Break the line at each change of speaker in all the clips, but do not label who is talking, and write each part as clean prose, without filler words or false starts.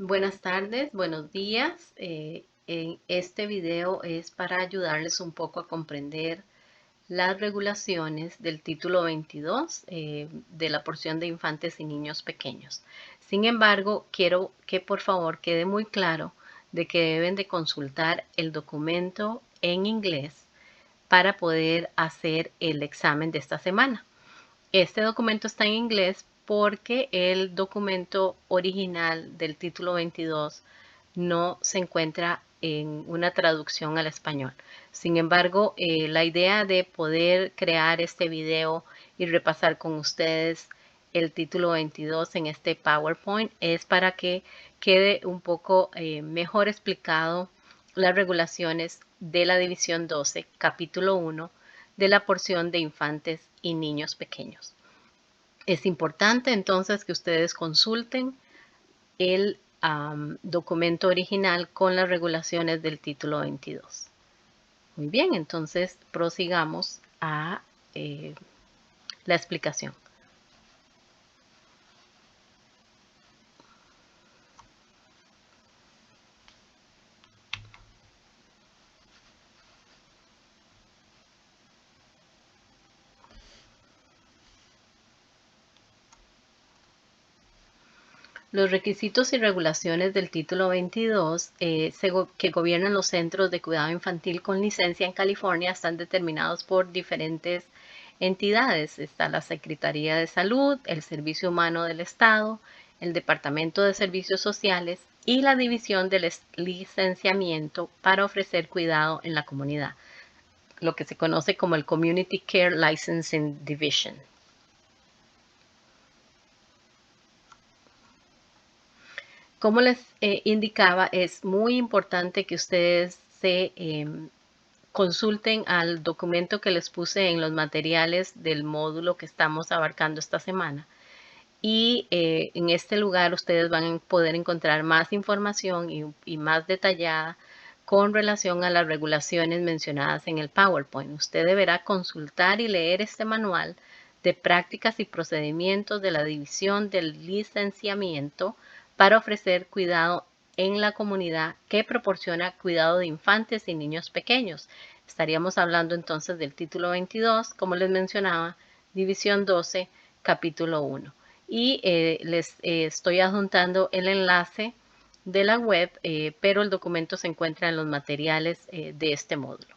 Buenas tardes, buenos días. En este video es para ayudarles un poco a comprender las regulaciones del título 22 de la porción de infantes y niños pequeños. Sin embargo, quiero que por favor quede muy claro de que deben de consultar el documento en inglés para poder hacer el examen de esta semana. Este documento está en inglés porque el documento original del título 22 no se encuentra en una traducción al español. Sin embargo, la idea de poder crear este video y repasar con ustedes el título 22 en este PowerPoint es para que quede un poco mejor explicado las regulaciones de la División 12, capítulo 1, de la porción de infantes y niños pequeños. Es importante entonces que ustedes consulten el documento original con las regulaciones del título 22. Muy bien, entonces prosigamos a la explicación. Los requisitos y regulaciones del título 22 que gobiernan los centros de cuidado infantil con licencia en California están determinados por diferentes entidades. Está la Secretaría de Salud, el Servicio Humano del Estado, el Departamento de Servicios Sociales y la División del Licenciamiento para ofrecer cuidado en la comunidad, lo que se conoce como el Community Care Licensing Division. Como les indicaba, es muy importante que ustedes se consulten al documento que les puse en los materiales del módulo que estamos abarcando esta semana. Y en este lugar ustedes van a poder encontrar más información y más detallada con relación a las regulaciones mencionadas en el PowerPoint. Usted deberá consultar y leer este manual de prácticas y procedimientos de la División del Licenciamiento para ofrecer cuidado en la comunidad que proporciona cuidado de infantes y niños pequeños. Estaríamos hablando entonces del título 22, como les mencionaba, División 12, capítulo 1. Y les estoy adjuntando el enlace de la web, pero el documento se encuentra en los materiales de este módulo.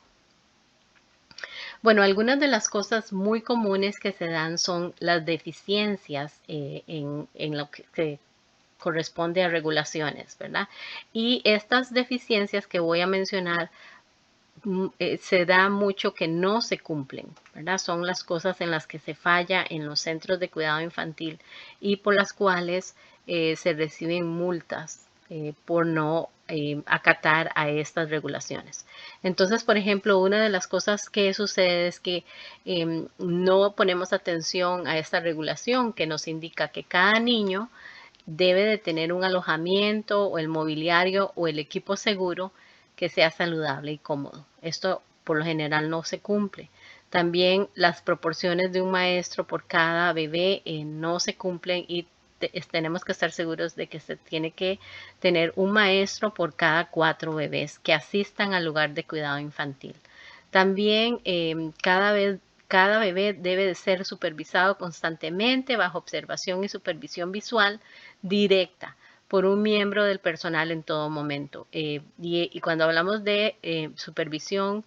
Bueno, algunas de las cosas muy comunes que se dan son las deficiencias en lo que se corresponde a regulaciones, ¿verdad? Y estas deficiencias que voy a mencionar se da mucho que no se cumplen, ¿verdad? Son las cosas en las que se falla en los centros de cuidado infantil y por las cuales se reciben multas por no acatar a estas regulaciones. Entonces, por ejemplo, una de las cosas que sucede es que no ponemos atención a esta regulación que nos indica que cada niño debe de tener un alojamiento o el mobiliario o el equipo seguro que sea saludable y cómodo. Esto por lo general no se cumple. También las proporciones de un maestro por cada bebé no se cumplen y tenemos que estar seguros de que se tiene que tener un maestro por cada 4 bebés que asistan al lugar de cuidado infantil. También cada bebé debe de ser supervisado constantemente bajo observación y supervisión visual directa por un miembro del personal en todo momento. Y cuando hablamos de supervisión,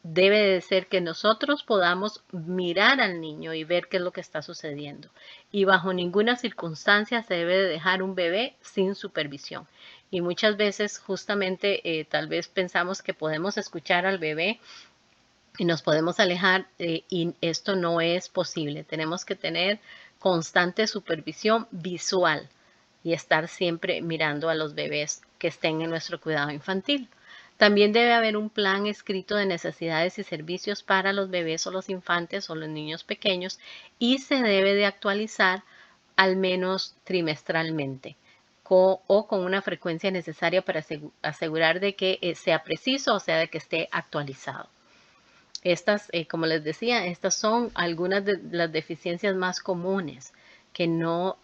debe de ser que nosotros podamos mirar al niño y ver qué es lo que está sucediendo. Y bajo ninguna circunstancia se debe de dejar un bebé sin supervisión. Y muchas veces justamente tal vez pensamos que podemos escuchar al bebé y nos podemos alejar y esto no es posible. Tenemos que tener constante supervisión visual y estar siempre mirando a los bebés que estén en nuestro cuidado infantil. También debe haber un plan escrito de necesidades y servicios para los bebés o los infantes o los niños pequeños y se debe de actualizar al menos trimestralmente o con una frecuencia necesaria para asegurar de que sea preciso, o sea, de que esté actualizado. Estas, como les decía, estas son algunas de las deficiencias más comunes que no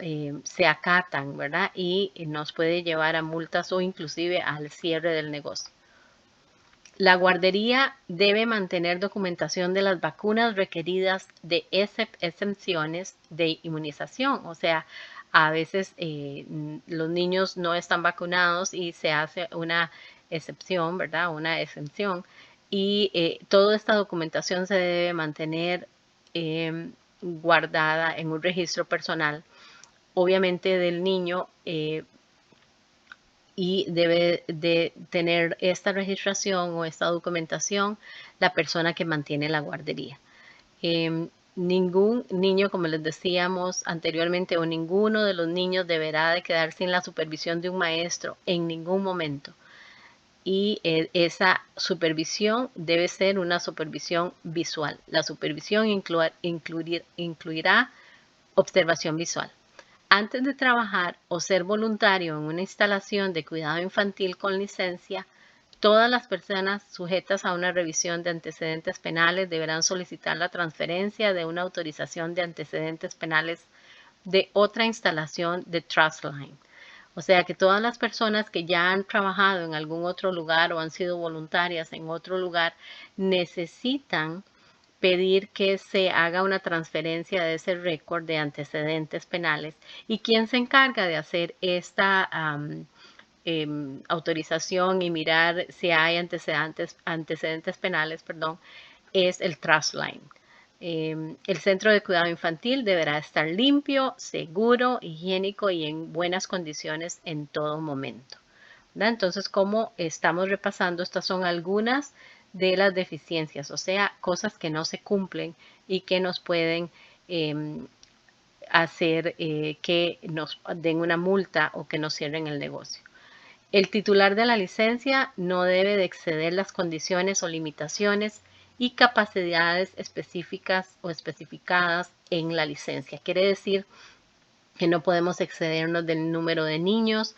se acatan, ¿verdad? Y nos puede llevar a multas o inclusive al cierre del negocio. La guardería debe mantener documentación de las vacunas requeridas de exenciones de inmunización. O sea, a veces los niños no están vacunados y se hace una excepción, ¿verdad? Una exención. Y toda esta documentación se debe mantener guardada en un registro personal, obviamente del niño, y debe de tener esta registración o esta documentación la persona que mantiene la guardería. Ningún niño, como les decíamos anteriormente, o ninguno de los niños deberá de quedar sin la supervisión de un maestro en ningún momento. Y esa supervisión debe ser una supervisión visual. La supervisión incluirá observación visual. Antes de trabajar o ser voluntario en una instalación de cuidado infantil con licencia, todas las personas sujetas a una revisión de antecedentes penales deberán solicitar la transferencia de una autorización de antecedentes penales de otra instalación de Trustline. O sea que todas las personas que ya han trabajado en algún otro lugar o han sido voluntarias en otro lugar necesitan pedir que se haga una transferencia de ese récord de antecedentes penales. ¿Y quién se encarga de hacer esta autorización y mirar si hay antecedentes penales? Es el Trustline. El centro de cuidado infantil deberá estar limpio, seguro, higiénico y en buenas condiciones en todo momento, ¿verdad? Entonces, como estamos repasando, estas son algunas de las deficiencias, o sea, cosas que no se cumplen y que nos pueden hacer que nos den una multa o que nos cierren el negocio. El titular de la licencia no debe de exceder las condiciones o limitaciones y capacidades específicas o especificadas en la licencia. Quiere decir que no podemos excedernos del número de niños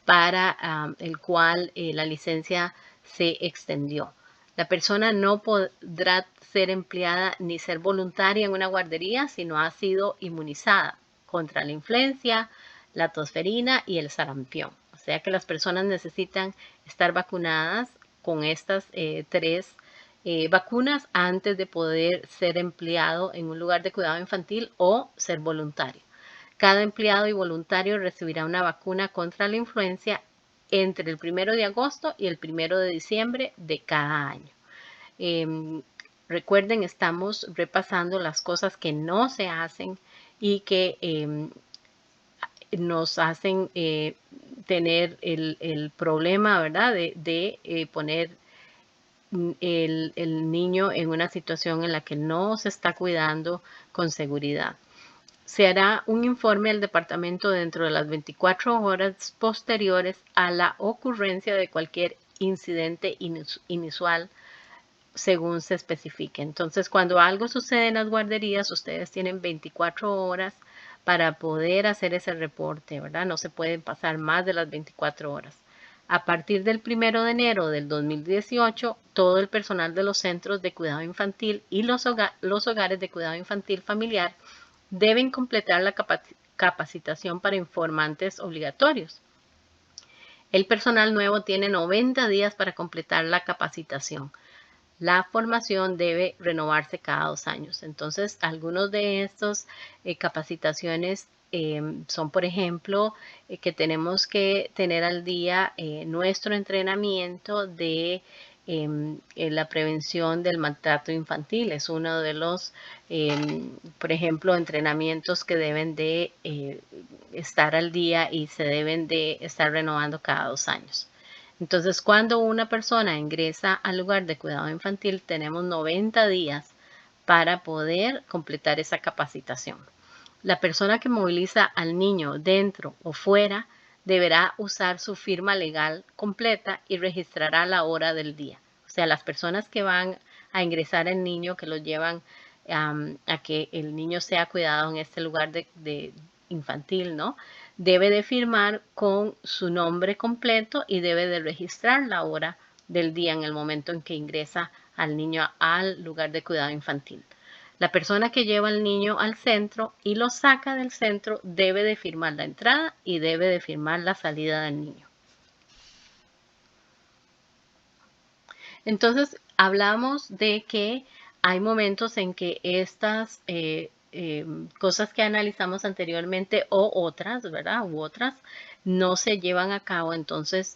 para el cual la licencia se extendió. La persona no podrá ser empleada ni ser voluntaria en una guardería si no ha sido inmunizada contra la influenza, la tosferina y el sarampión. O sea que las personas necesitan estar vacunadas con estas tres vacunas antes de poder ser empleado en un lugar de cuidado infantil o ser voluntario. Cada empleado y voluntario recibirá una vacuna contra la influenza entre el 1 de agosto y el 1 de diciembre de cada año. Recuerden, estamos repasando las cosas que no se hacen y que nos hacen tener el problema, ¿verdad? De poner el niño en una situación en la que no se está cuidando con seguridad. Se hará un informe al departamento dentro de las 24 horas posteriores a la ocurrencia de cualquier incidente inusual según se especifique. Entonces, cuando algo sucede en las guarderías, ustedes tienen 24 horas para poder hacer ese reporte, ¿verdad? No se pueden pasar más de las 24 horas. A partir del 1 de enero del 2018, todo el personal de los centros de cuidado infantil y los hogares de cuidado infantil familiar deben completar la capacitación para informantes obligatorios. El personal nuevo tiene 90 días para completar la capacitación. La formación debe renovarse cada 2 años. Entonces, algunos de estos capacitaciones son, por ejemplo, que tenemos que tener al día nuestro entrenamiento de la prevención del maltrato infantil. Es uno de los, por ejemplo, entrenamientos que deben de estar al día y se deben de estar renovando cada 2 años. Entonces, cuando una persona ingresa al lugar de cuidado infantil, tenemos 90 días para poder completar esa capacitación. La persona que moviliza al niño dentro o fuera deberá usar su firma legal completa y registrará la hora del día. O sea, las personas que van a ingresar al niño, que lo llevan a que el niño sea cuidado en este lugar de infantil, ¿no? Debe de firmar con su nombre completo y debe de registrar la hora del día en el momento en que ingresa al niño al lugar de cuidado infantil. La persona que lleva al niño al centro y lo saca del centro debe de firmar la entrada y debe de firmar la salida del niño. Entonces, hablamos de que hay momentos en que estas cosas que analizamos anteriormente o otras, ¿verdad? U otras, no se llevan a cabo. Entonces,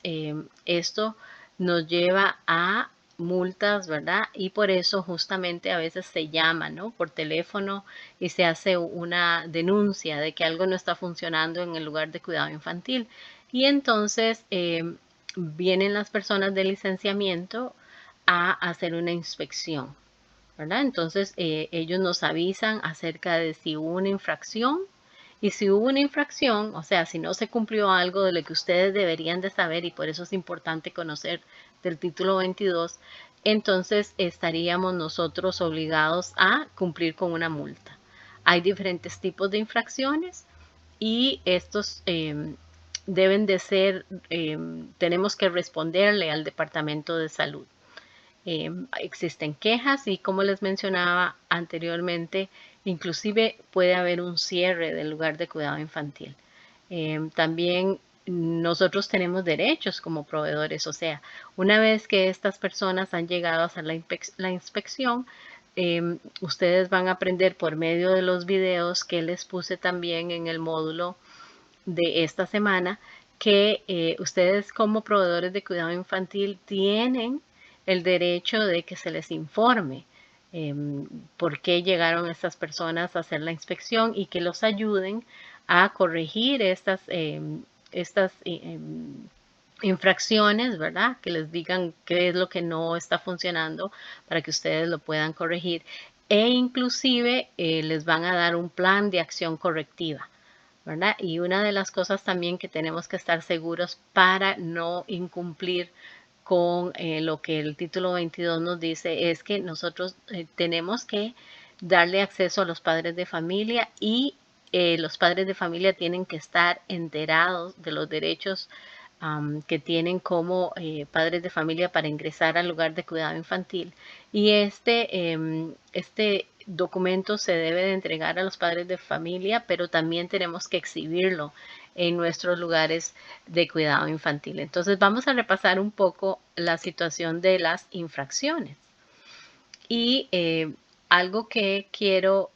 esto nos lleva a multas, ¿verdad? Y por eso justamente a veces se llama, ¿no? Por teléfono y se hace una denuncia de que algo no está funcionando en el lugar de cuidado infantil. Y entonces vienen las personas de licenciamiento a hacer una inspección, ¿verdad? Entonces ellos nos avisan acerca de si hubo una infracción y si hubo una infracción, o sea, si no se cumplió algo de lo que ustedes deberían de saber y por eso es importante conocer del título 22, entonces estaríamos nosotros obligados a cumplir con una multa. Hay diferentes tipos de infracciones y estos deben de ser, tenemos que responderle al Departamento de Salud. Existen quejas y como les mencionaba anteriormente, inclusive puede haber un cierre del lugar de cuidado infantil. También nosotros tenemos derechos como proveedores, o sea, una vez que estas personas han llegado a hacer la inspección, ustedes van a aprender por medio de los videos que les puse también en el módulo de esta semana que ustedes como proveedores de cuidado infantil tienen el derecho de que se les informe eh, por qué llegaron estas personas a hacer la inspección y que los ayuden a corregir estas infracciones, ¿verdad? Que les digan qué es lo que no está funcionando para que ustedes lo puedan corregir. E inclusive les van a dar un plan de acción correctiva, ¿verdad? Y una de las cosas también que tenemos que estar seguros para no incumplir con lo que el título 22 nos dice es que nosotros tenemos que darle acceso a los padres de familia y los padres de familia tienen que estar enterados de los derechos que tienen como padres de familia para ingresar al lugar de cuidado infantil. Y este documento se debe de entregar a los padres de familia, pero también tenemos que exhibirlo en nuestros lugares de cuidado infantil. Entonces vamos a repasar un poco la situación de las infracciones. Y algo que quiero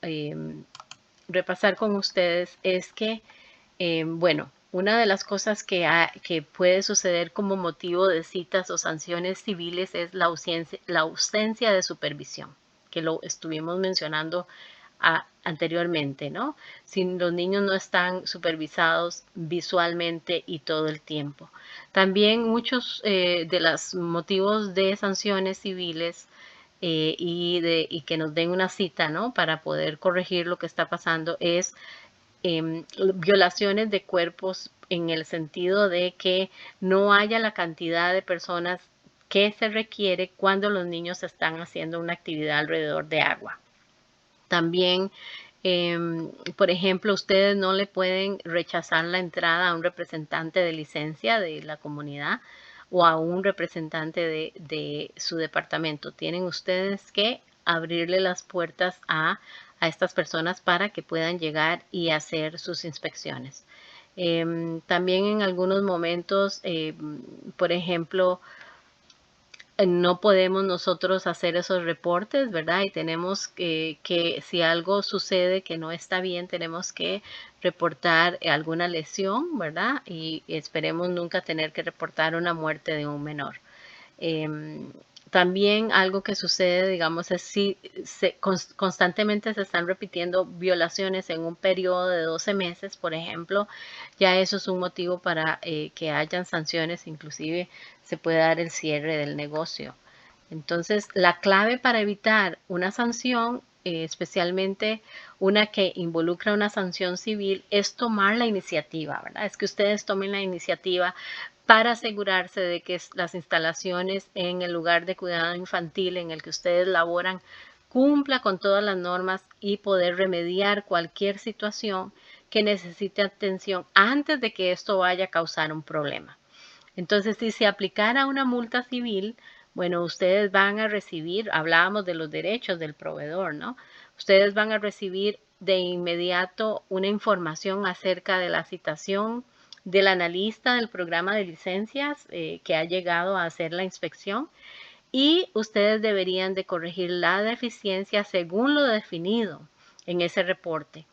repasar con ustedes es que, bueno, una de las cosas que puede suceder como motivo de citas o sanciones civiles es la ausencia de supervisión, que lo estuvimos mencionando anteriormente, ¿no? Si los niños no están supervisados visualmente y todo el tiempo. También muchos de los motivos de sanciones civiles y que nos den una cita, ¿no? Para poder corregir lo que está pasando es violaciones de cuerpos en el sentido de que no haya la cantidad de personas que se requiere cuando los niños están haciendo una actividad alrededor de agua. También, por ejemplo, ustedes no le pueden rechazar la entrada a un representante de licencia de la comunidad o a un representante de su departamento. Tienen ustedes que abrirle las puertas a estas personas para que puedan llegar y hacer sus inspecciones. También en algunos momentos, por ejemplo, no podemos nosotros hacer esos reportes, ¿verdad? Y tenemos que si algo sucede que no está bien, tenemos que reportar alguna lesión, ¿verdad? Y esperemos nunca tener que reportar una muerte de un menor. También algo que sucede, digamos, es si constantemente se están repitiendo violaciones en un periodo de 12 meses, por ejemplo, ya eso es un motivo para que hayan sanciones, inclusive se puede dar el cierre del negocio. Entonces, la clave para evitar una sanción, especialmente una que involucra una sanción civil, es tomar la iniciativa, ¿verdad? Es que ustedes tomen la iniciativa para asegurarse de que las instalaciones en el lugar de cuidado infantil en el que ustedes laboran cumpla con todas las normas y poder remediar cualquier situación que necesite atención antes de que esto vaya a causar un problema. Entonces, si se aplicara una multa civil, bueno, ustedes van a recibir, hablábamos de los derechos del proveedor, ¿no? Ustedes van a recibir de inmediato una información acerca de la citación del analista del programa de licencias que ha llegado a hacer la inspección, y ustedes deberían de corregir la deficiencia según lo definido en ese reporte,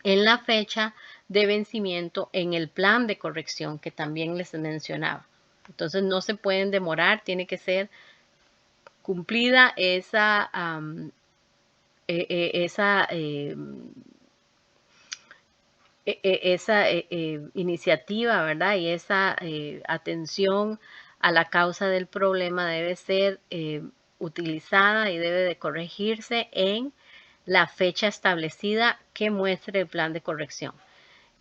en la fecha de vencimiento en el plan de corrección que también les mencionaba. Entonces no se pueden demorar, tiene que ser cumplida esa, iniciativa, ¿verdad? Y esa atención a la causa del problema debe ser utilizada y debe de corregirse en la fecha establecida que muestre el plan de corrección.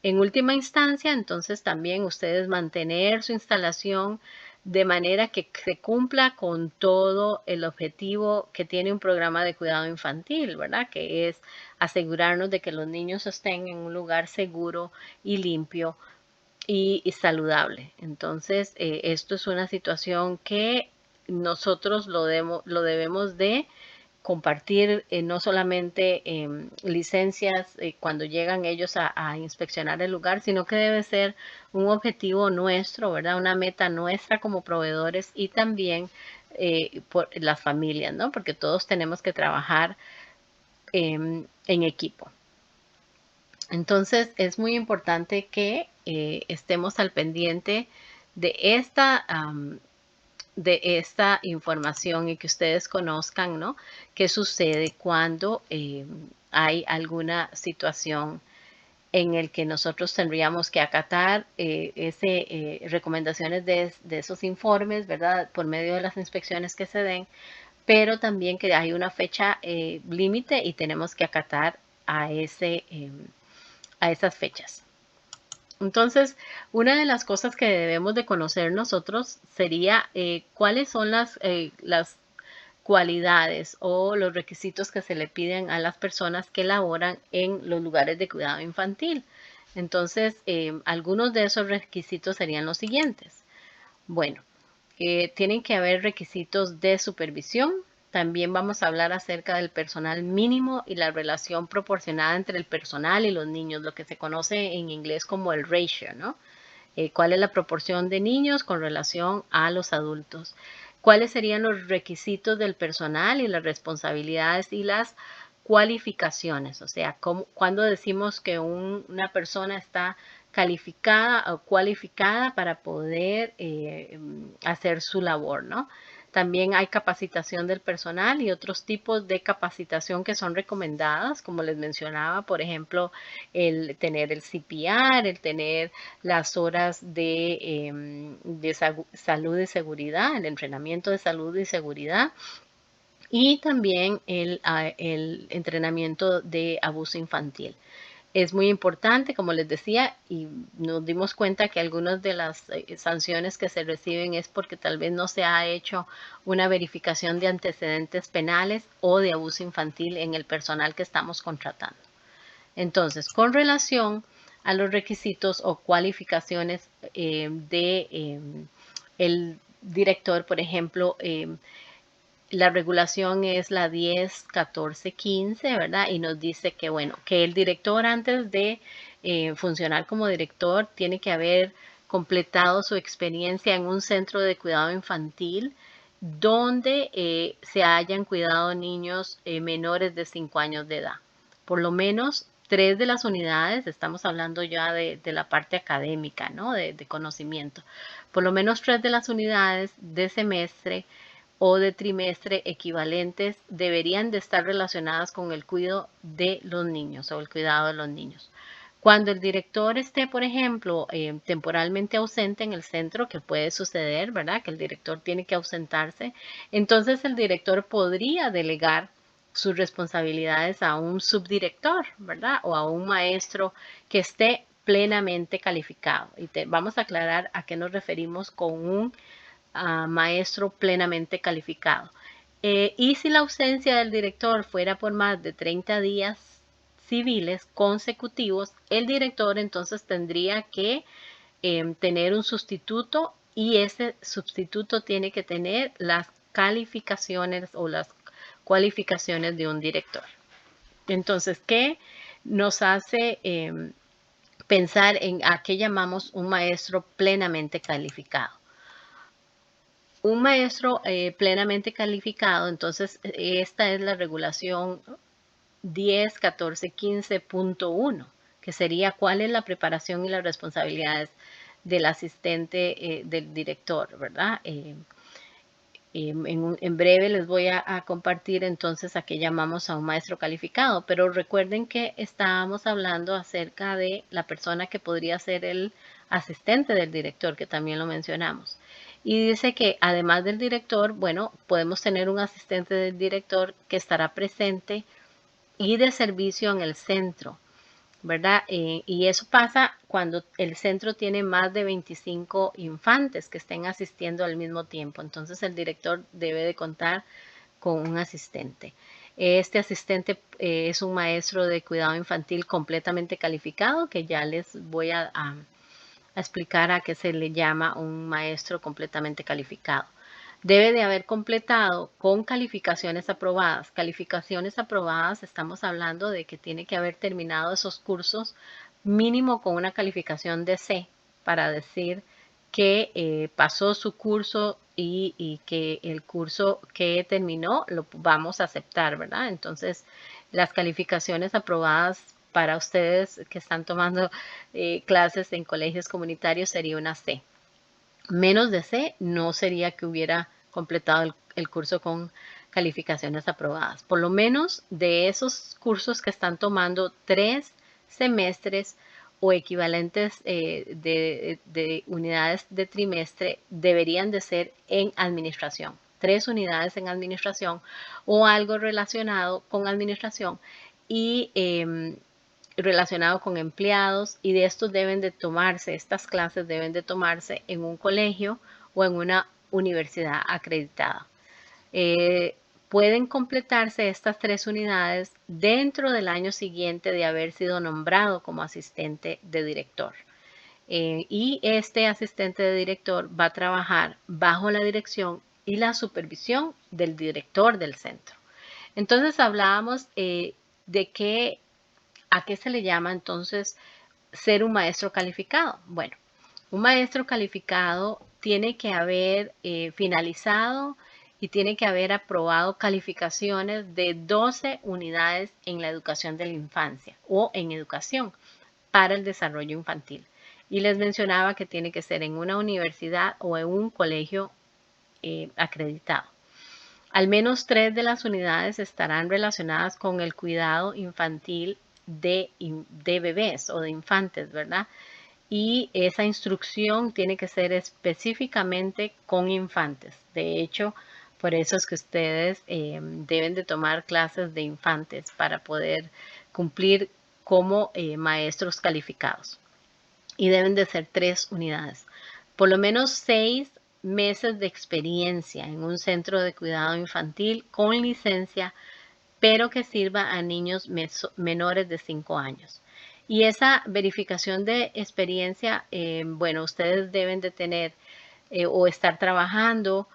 En última instancia, entonces también ustedes mantener su instalación de manera que se cumpla con todo el objetivo que tiene un programa de cuidado infantil, ¿verdad? Que es asegurarnos de que los niños estén en un lugar seguro y limpio y saludable. Entonces, esto es una situación que nosotros lo debemos de compartir, no solamente licencias cuando llegan ellos a inspeccionar el lugar, sino que debe ser un objetivo nuestro, ¿verdad? Una meta nuestra como proveedores y también por las familias, ¿no? Porque todos tenemos que trabajar en equipo. Entonces es muy importante que estemos al pendiente de esta información y que ustedes conozcan, ¿no? ¿Qué sucede cuando hay alguna situación en el que nosotros tendríamos que acatar recomendaciones de esos informes, ¿verdad? Por medio de las inspecciones que se den, pero también que hay una fecha límite y tenemos que acatar a esas fechas. Entonces, una de las cosas que debemos de conocer nosotros sería cuáles son las cualidades o los requisitos que se le piden a las personas que laboran en los lugares de cuidado infantil. Entonces, algunos de esos requisitos serían los siguientes. Bueno, tienen que haber requisitos de supervisión. También vamos a hablar acerca del personal mínimo y la relación proporcionada entre el personal y los niños, lo que se conoce en inglés como el ratio, ¿no? ¿Cuál es la proporción de niños con relación a los adultos? ¿Cuáles serían los requisitos del personal y las responsabilidades y las cualificaciones? O sea, cuando decimos que una persona está calificada o cualificada para poder hacer su labor, ¿no? También hay capacitación del personal y otros tipos de capacitación que son recomendadas, como les mencionaba, por ejemplo, el tener el CPR, el tener las horas de salud y seguridad, el entrenamiento de salud y seguridad, y también el entrenamiento de abuso infantil. Es muy importante, como les decía, y nos dimos cuenta que algunas de las sanciones que se reciben es porque tal vez no se ha hecho una verificación de antecedentes penales o de abuso infantil en el personal que estamos contratando. Entonces, con relación a los requisitos o cualificaciones el director, por ejemplo, la regulación es la 10.14.15, ¿verdad? Y nos dice que, bueno, que el director antes de funcionar como director tiene que haber completado su experiencia en un centro de cuidado infantil donde se hayan cuidado niños menores de 5 años de edad. Por lo menos 3 de las unidades, estamos hablando ya de la parte académica, ¿no? De conocimiento. Por lo menos 3 de las unidades de semestre o de trimestre equivalentes deberían de estar relacionadas con el cuidado de los niños o el cuidado de los niños. Cuando el director esté, por ejemplo, temporalmente ausente en el centro, que puede suceder, ¿verdad? Que el director tiene que ausentarse, entonces el director podría delegar sus responsabilidades a un subdirector, ¿verdad? O a un maestro que esté plenamente calificado. Y vamos a aclarar a qué nos referimos con un maestro plenamente calificado. Y si la ausencia del director fuera por más de 30 días civiles consecutivos, el director entonces tendría que tener un sustituto y ese sustituto tiene que tener las calificaciones o las cualificaciones de un director. Entonces, ¿qué nos hace pensar en a qué llamamos un maestro plenamente calificado? Un maestro plenamente calificado, entonces esta es la regulación 10.14.15.1, que sería cuál es la preparación y las responsabilidades del asistente del director, ¿verdad? En breve les voy a compartir entonces a qué llamamos a un maestro calificado, pero recuerden que estábamos hablando acerca de la persona que podría ser el asistente del director, que también lo mencionamos. Y dice que además del director, bueno, podemos tener un asistente del director que estará presente y de servicio en el centro, ¿verdad? Y eso pasa cuando el centro tiene más de 25 infantes que estén asistiendo al mismo tiempo. Entonces el director debe de contar con un asistente. Este asistente es un maestro de cuidado infantil completamente calificado, que ya les voy a explicar a qué se le llama un maestro completamente calificado. Debe de haber completado con calificaciones aprobadas. Calificaciones aprobadas, estamos hablando de que tiene que haber terminado esos cursos mínimo con una calificación de C para decir que pasó su curso y que el curso que terminó lo vamos a aceptar, ¿verdad? Entonces, las calificaciones aprobadas para ustedes que están tomando clases en colegios comunitarios sería una C. Menos de C no sería que hubiera completado el curso con calificaciones aprobadas. Por lo menos de esos cursos que están tomando 3 semestres o equivalentes de unidades de trimestre deberían de ser en administración. 3 unidades en administración o algo relacionado con administración y relacionado con empleados, y de estos deben de tomarse, estas clases deben de tomarse en un colegio o en una universidad acreditada. Pueden completarse estas 3 unidades dentro del año siguiente de haber sido nombrado como asistente de director. Y este asistente de director va a trabajar bajo la dirección y la supervisión del director del centro. Entonces hablábamos de que ¿a qué se le llama entonces ser un maestro calificado? Bueno, un maestro calificado tiene que haber finalizado y tiene que haber aprobado calificaciones de 12 unidades en la educación de la infancia o en educación para el desarrollo infantil. Y les mencionaba que tiene que ser en una universidad o en un colegio acreditado. Al menos 3 de las unidades estarán relacionadas con el cuidado infantil de bebés o de infantes, ¿verdad? Y esa instrucción tiene que ser específicamente con infantes. De hecho, por eso es que ustedes deben de tomar clases de infantes para poder cumplir como maestros calificados. Y deben de ser 3 unidades. Por lo menos 6 meses de experiencia en un centro de cuidado infantil con licencia, pero que sirva a niños menores de 5 años. Y esa verificación de experiencia, bueno, ustedes deben de tener o estar trabajando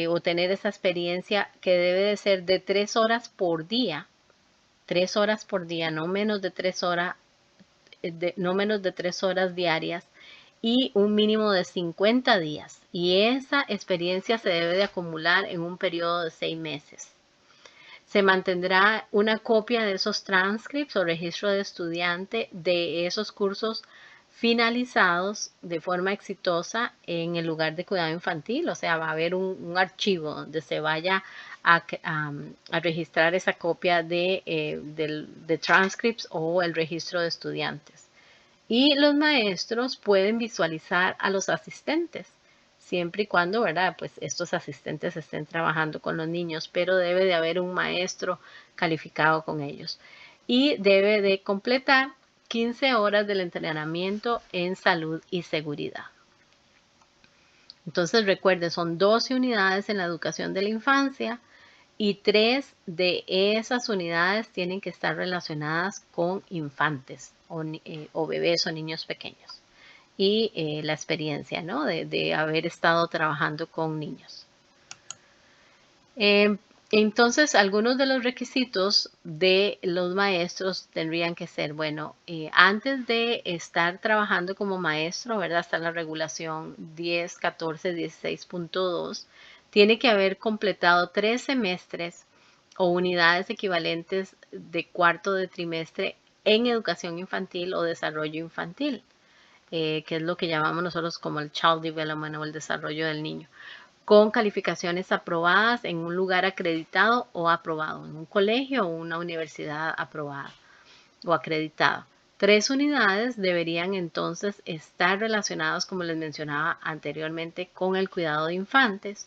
o tener esa experiencia que debe de ser de 3 horas por día. 3 horas por día, no menos de 3 horas, no menos de 3 horas diarias y un mínimo de 50 días. Y esa experiencia se debe de acumular en un periodo de 6 meses. Se mantendrá una copia de esos transcripts o registro de estudiante de esos cursos finalizados de forma exitosa en el lugar de cuidado infantil. O sea, va a haber un archivo donde se vaya a registrar esa copia de transcripts o el registro de estudiantes. Y los maestros pueden visualizar a los asistentes, siempre y cuando, ¿verdad? Pues estos asistentes estén trabajando con los niños, pero debe de haber un maestro calificado con ellos. Y debe de completar 15 horas del entrenamiento en salud y seguridad. Entonces recuerden, son 12 unidades en la educación de la infancia y 3 de esas unidades tienen que estar relacionadas con infantes o bebés o niños pequeños. Y la experiencia, ¿no? de haber estado trabajando con niños. Entonces, algunos de los requisitos de los maestros tendrían que ser, bueno, antes de estar trabajando como maestro, ¿verdad? Está la regulación 10, 14, 16.2, tiene que haber completado 3 semestres o unidades equivalentes de cuarto de trimestre en educación infantil o desarrollo infantil, que es lo que llamamos nosotros como el child development o el desarrollo del niño, con calificaciones aprobadas en un lugar acreditado o aprobado, en un colegio o una universidad aprobada o acreditada. 3 unidades deberían entonces estar relacionadas, como les mencionaba anteriormente, con el cuidado de infantes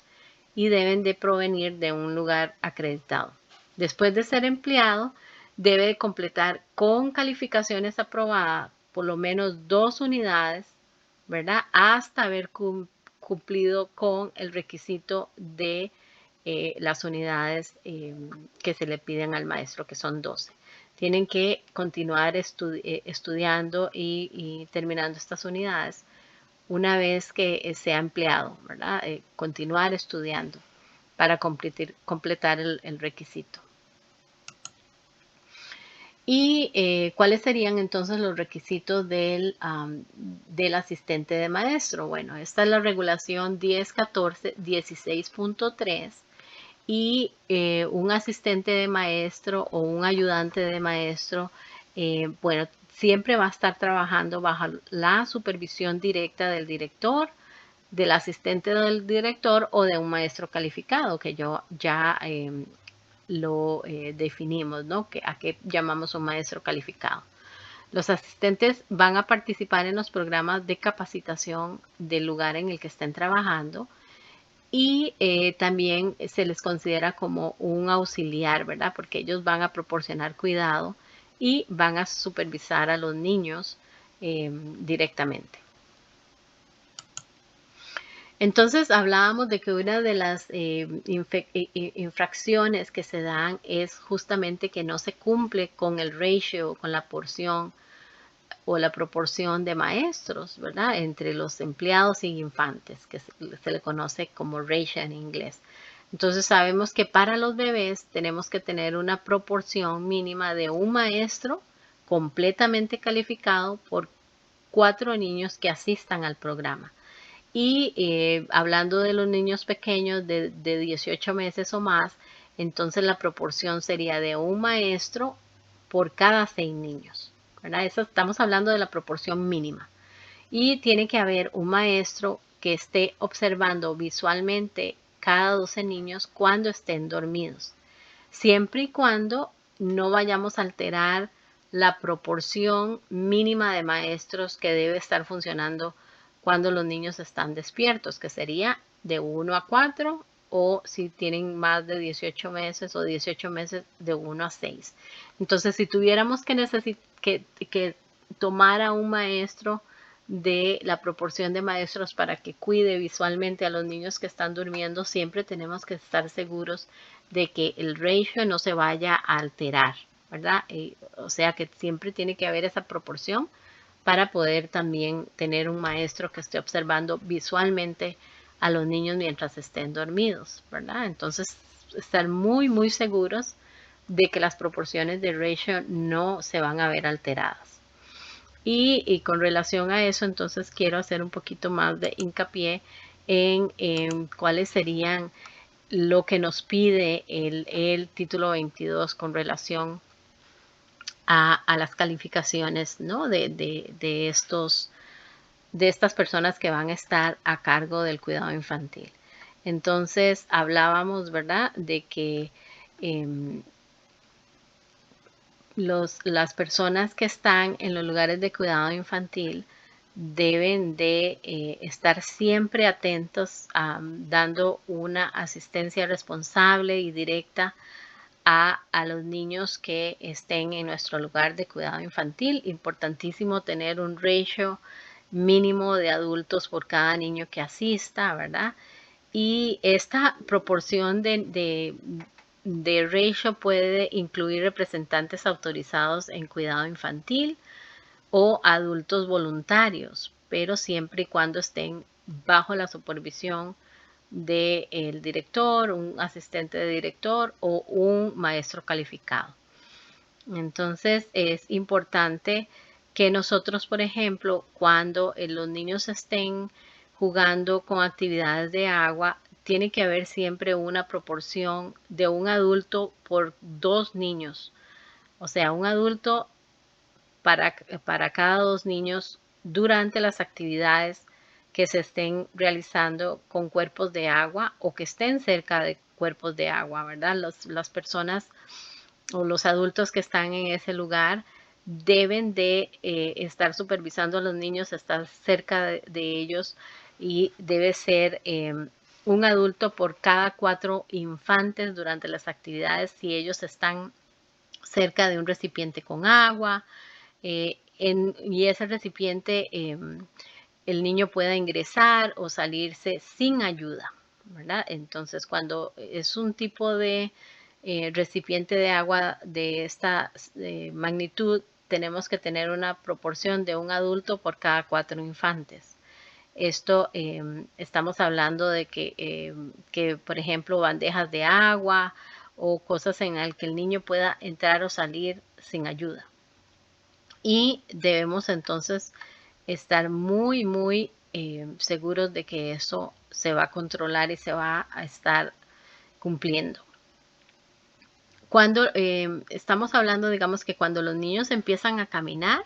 y deben de provenir de un lugar acreditado. Después de ser empleado, debe de completar con calificaciones aprobadas por lo menos 2 unidades, ¿verdad? Hasta haber cumplido con el requisito de las unidades que se le piden al maestro, que son 12. Tienen que continuar estudiando y terminando estas unidades una vez que sea empleado, ¿verdad? Continuar estudiando para completar el requisito. ¿Y cuáles serían entonces los requisitos del asistente de maestro? Bueno, esta es la regulación 1014 16.3 y un asistente de maestro o un ayudante de maestro, bueno, siempre va a estar trabajando bajo la supervisión directa del director, del asistente del director o de un maestro calificado, que yo ya lo definimos, ¿no? ¿A qué llamamos un maestro calificado? Los asistentes van a participar en los programas de capacitación del lugar en el que estén trabajando y también se les considera como un auxiliar, ¿verdad? Porque ellos van a proporcionar cuidado y van a supervisar a los niños directamente. Entonces hablábamos de que una de las infracciones que se dan es justamente que no se cumple con el ratio, con la porción o la proporción de maestros, ¿verdad? Entre los empleados y infantes, que se le conoce como ratio en inglés. Entonces sabemos que para los bebés tenemos que tener una proporción mínima de un maestro completamente calificado por 4 niños que asistan al programa. Y hablando de los niños pequeños de 18 meses o más, entonces la proporción sería de un maestro por cada 6 niños, ¿verdad? Eso estamos hablando de la proporción mínima. Y tiene que haber un maestro que esté observando visualmente cada 12 niños cuando estén dormidos, siempre y cuando no vayamos a alterar la proporción mínima de maestros que debe estar funcionando cuando los niños están despiertos, que sería de 1 a 4 o si tienen más de 18 meses o 18 meses de 1 a 6. Entonces, si tuviéramos que tomar a un maestro de la proporción de maestros para que cuide visualmente a los niños que están durmiendo, siempre tenemos que estar seguros de que el ratio no se vaya a alterar, ¿verdad? O sea que siempre tiene que haber esa proporción para poder también tener un maestro que esté observando visualmente a los niños mientras estén dormidos, ¿verdad? Entonces, estar muy, muy seguros de que las proporciones de ratio no se van a ver alteradas. Y con relación a eso, entonces quiero hacer un poquito más de hincapié en cuáles serían lo que nos pide el título 22 con relación a las calificaciones, ¿no? de estas personas que van a estar a cargo del cuidado infantil. Entonces hablábamos, ¿verdad?, de que las personas que están en los lugares de cuidado infantil deben de estar siempre atentos dando una asistencia responsable y directa a los niños que estén en nuestro lugar de cuidado infantil. Importantísimo tener un ratio mínimo de adultos por cada niño que asista, ¿verdad? Y esta proporción de ratio puede incluir representantes autorizados en cuidado infantil o adultos voluntarios, pero siempre y cuando estén bajo la supervisión del director, un asistente de director o un maestro calificado. Entonces es importante que nosotros, por ejemplo, cuando los niños estén jugando con actividades de agua, tiene que haber siempre una proporción de un adulto por 2 niños. O sea, un adulto para cada 2 niños durante las actividades que se estén realizando con cuerpos de agua o que estén cerca de cuerpos de agua, ¿verdad? Las personas o los adultos que están en ese lugar deben de estar supervisando a los niños, estar cerca de ellos y debe ser un adulto por cada 4 infantes durante las actividades si ellos están cerca de un recipiente con agua y ese recipiente el niño pueda ingresar o salirse sin ayuda, ¿verdad? Entonces, cuando es un tipo de recipiente de agua de esta magnitud, tenemos que tener una proporción de un adulto por cada 4 infantes. Esto estamos hablando de que, por ejemplo, bandejas de agua o cosas en las que el niño pueda entrar o salir sin ayuda. Y debemos entonces estar muy, muy seguros de que eso se va a controlar y se va a estar cumpliendo. Cuando estamos hablando, digamos que cuando los niños empiezan a caminar,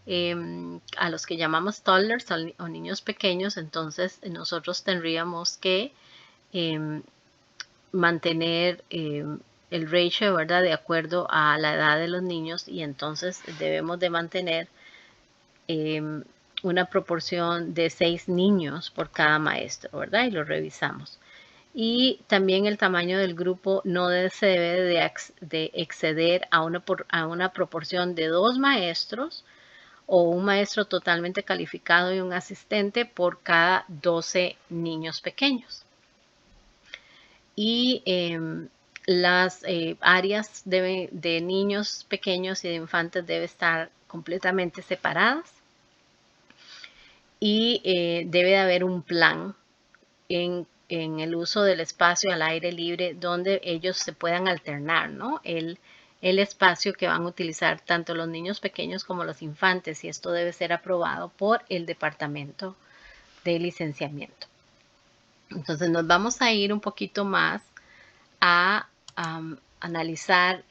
a los que llamamos toddlers o niños pequeños, entonces nosotros tendríamos que mantener el ratio, ¿verdad? De acuerdo a la edad de los niños y entonces debemos de mantener una proporción de 6 niños por cada maestro, ¿verdad? Y lo revisamos. Y también el tamaño del grupo no se debe de exceder a una proporción de 2 maestros o un maestro totalmente calificado y un asistente por cada 12 niños pequeños. Y las áreas de niños pequeños y de infantes deben estar completamente separadas y debe de haber un plan en el uso del espacio al aire libre donde ellos se puedan alternar, ¿no? El espacio que van a utilizar tanto los niños pequeños como los infantes y esto debe ser aprobado por el departamento de licenciamiento. Entonces nos vamos a ir un poquito más a analizar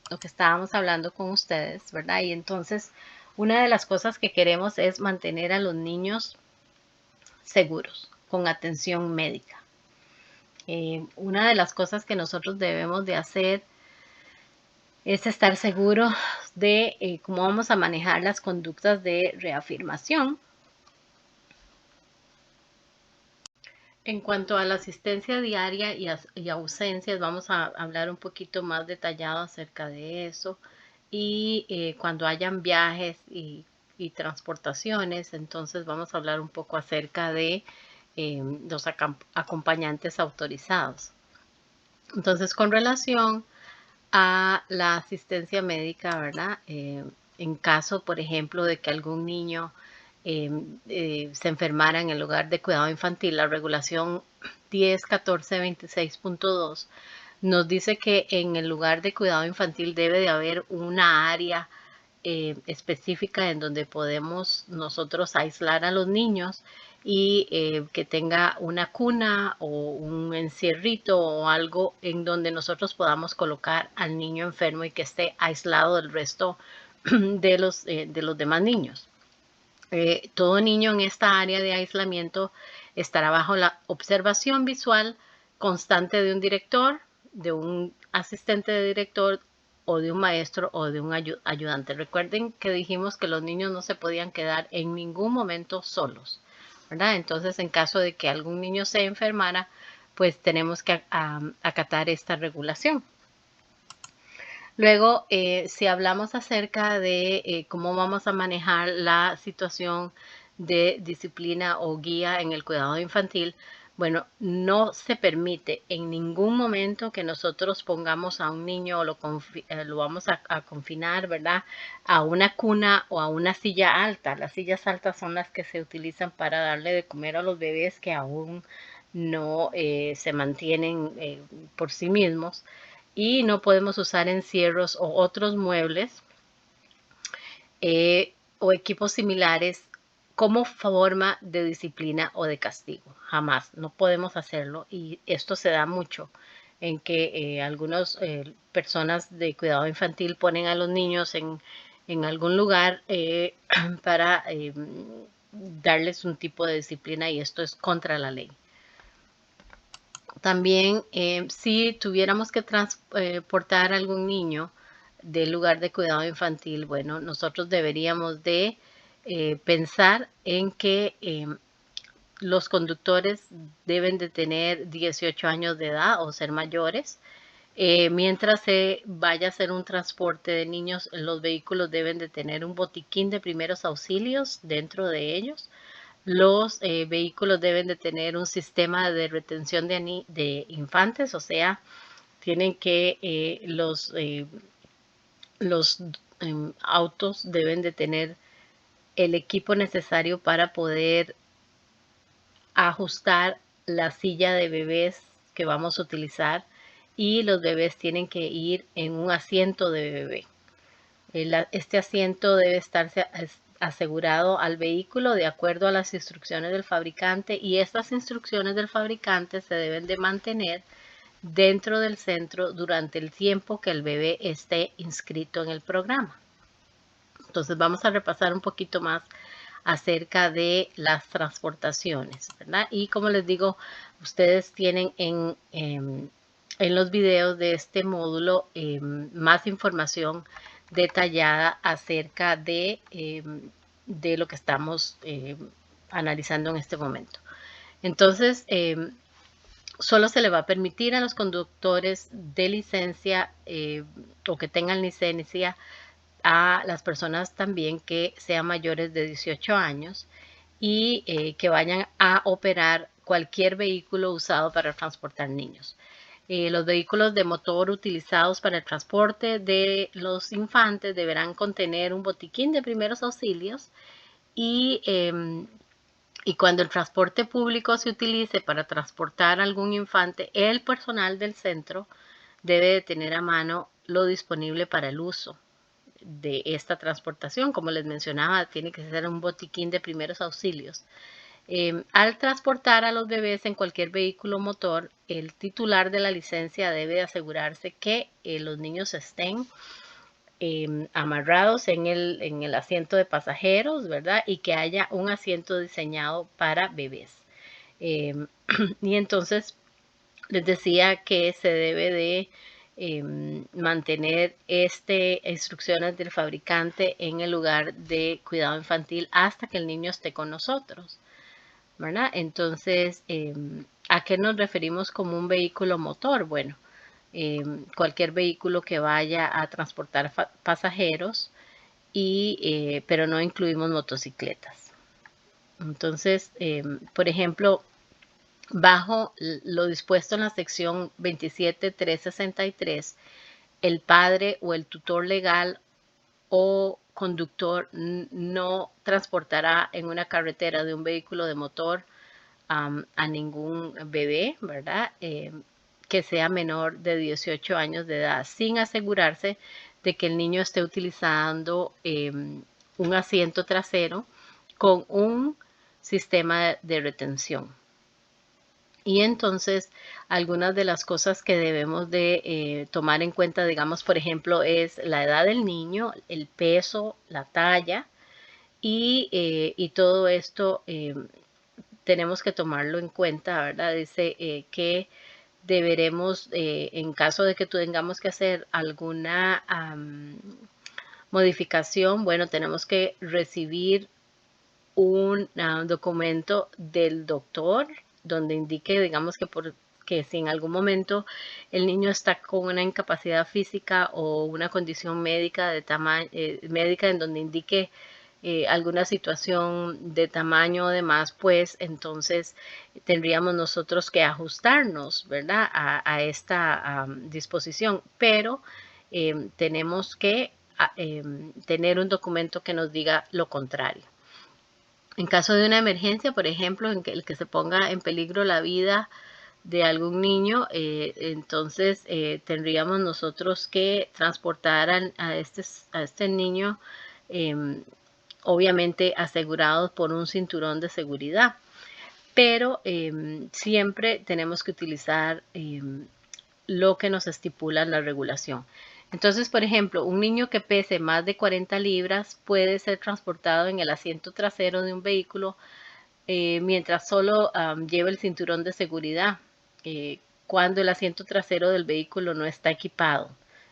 lo que estábamos hablando con ustedes, ¿verdad? Y entonces una de las cosas que queremos es mantener a los niños seguros, con atención médica. Una de las cosas que nosotros debemos de hacer es estar seguros de cómo vamos a manejar las conductas de reafirmación. En cuanto a la asistencia diaria y ausencias, vamos a hablar un poquito más detallado acerca de eso. Y cuando hayan viajes y transportaciones, entonces vamos a hablar un poco acerca de los acompañantes autorizados. Entonces, con relación a la asistencia médica, ¿verdad? En caso, por ejemplo, de que algún niño se enfermara en el hogar de cuidado infantil, la regulación 10.14.26.2 nos dice que en el lugar de cuidado infantil debe de haber una área específica en donde podemos nosotros aislar a los niños y que tenga una cuna o un encierrito o algo en donde nosotros podamos colocar al niño enfermo y que esté aislado del resto de los demás niños. Todo niño en esta área de aislamiento estará bajo la observación visual constante de un director, de un asistente de director o de un maestro o de un ayudante. Recuerden que dijimos que los niños no se podían quedar en ningún momento solos, ¿verdad? Entonces, en caso de que algún niño se enfermara, pues tenemos que acatar esta regulación. Luego, si hablamos acerca de cómo vamos a manejar la situación de disciplina o guía en el cuidado infantil, bueno, no se permite en ningún momento que nosotros pongamos a un niño o lo vamos a confinar, ¿verdad? A una cuna o a una silla alta. Las sillas altas son las que se utilizan para darle de comer a los bebés que aún no se mantienen por sí mismos, y no podemos usar encierros o otros muebles o equipos similares como forma de disciplina o de castigo. Jamás, no podemos hacerlo, y esto se da mucho en que algunas personas de cuidado infantil ponen a los niños en algún lugar para darles un tipo de disciplina, y esto es contra la ley. También, si tuviéramos que transportar a algún niño del lugar de cuidado infantil, bueno, nosotros deberíamos de pensar en que los conductores deben de tener 18 años de edad o ser mayores. Mientras se vaya a hacer un transporte de niños, los vehículos deben de tener un botiquín de primeros auxilios dentro de ellos. Los vehículos deben de tener un sistema de retención de infantes, o sea, tienen que los autos deben de tener el equipo necesario para poder ajustar la silla de bebés que vamos a utilizar, y los bebés tienen que ir en un asiento de bebé. Este asiento debe estarse asegurado al vehículo de acuerdo a las instrucciones del fabricante, y estas instrucciones del fabricante se deben de mantener dentro del centro durante el tiempo que el bebé esté inscrito en el programa. Entonces vamos a repasar un poquito más acerca de las transportaciones, ¿verdad? Y como les digo, ustedes tienen en los videos de este módulo más información detallada acerca de lo que estamos analizando en este momento. Entonces, solo se le va a permitir a los conductores de licencia o que tengan licencia, a las personas también que sean mayores de 18 años y que vayan a operar cualquier vehículo usado para transportar niños. Los vehículos de motor utilizados para el transporte de los infantes deberán contener un botiquín de primeros auxilios, y cuando el transporte público se utilice para transportar a algún infante, el personal del centro debe de tener a mano lo disponible para el uso de esta transportación. Como les mencionaba, tiene que ser un botiquín de primeros auxilios. Al transportar a los bebés en cualquier vehículo motor, el titular de la licencia debe asegurarse que los niños estén amarrados en el asiento de pasajeros, ¿verdad? Y que haya un asiento diseñado para bebés. Y entonces les decía que se debe de mantener instrucciones del fabricante en el lugar de cuidado infantil hasta que el niño esté con nosotros, ¿verdad? Entonces, ¿a qué nos referimos como un vehículo motor? Bueno, cualquier vehículo que vaya a transportar pasajeros, pero no incluimos motocicletas. Entonces, por ejemplo, bajo lo dispuesto en la sección 27.363, el padre o el tutor legal o conductor no transportará en una carretera de un vehículo de motor a ningún bebé, ¿verdad? Que sea menor de 18 años de edad, sin asegurarse de que el niño esté utilizando un asiento trasero con un sistema de retención. Y entonces, algunas de las cosas que debemos de tomar en cuenta, digamos, por ejemplo, es la edad del niño, el peso, la talla, y todo esto tenemos que tomarlo en cuenta, ¿verdad? Dice que deberemos, en caso de que tengamos que hacer alguna modificación, bueno, tenemos que recibir un documento del doctor donde indique, digamos, que si en algún momento el niño está con una incapacidad física o una condición médica médica en donde indique alguna situación de tamaño o demás, pues entonces tendríamos nosotros que ajustarnos, ¿verdad? A esta disposición, pero tenemos que tener un documento que nos diga lo contrario. En caso de una emergencia, por ejemplo, en que el que se ponga en peligro la vida de algún niño, entonces tendríamos nosotros que transportar a este niño, em, obviamente asegurados por un cinturón de seguridad. Pero siempre tenemos que utilizar lo que nos estipula la regulación. Entonces, por ejemplo, un niño que pese más de 40 libras puede ser transportado en el asiento trasero de un vehículo mientras solo lleva el cinturón de seguridad, cuando el asiento trasero del vehículo no está equipado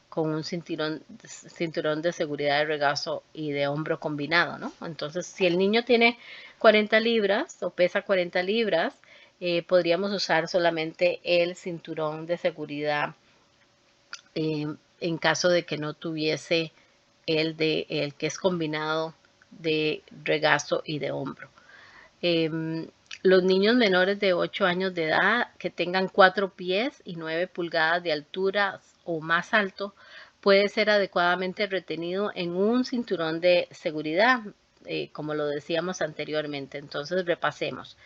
con un cinturón de seguridad de regazo y de hombro combinado, ¿no? Entonces, si el niño tiene 40 libras o pesa 40 libras, podríamos usar solamente el cinturón de seguridad en caso de que no tuviese el que es combinado de regazo y de hombro. Los niños menores de 8 años de edad que tengan 4 pies y 9 pulgadas de altura o más alto puede ser adecuadamente retenido en un cinturón de seguridad, como lo decíamos anteriormente. Entonces repasemos.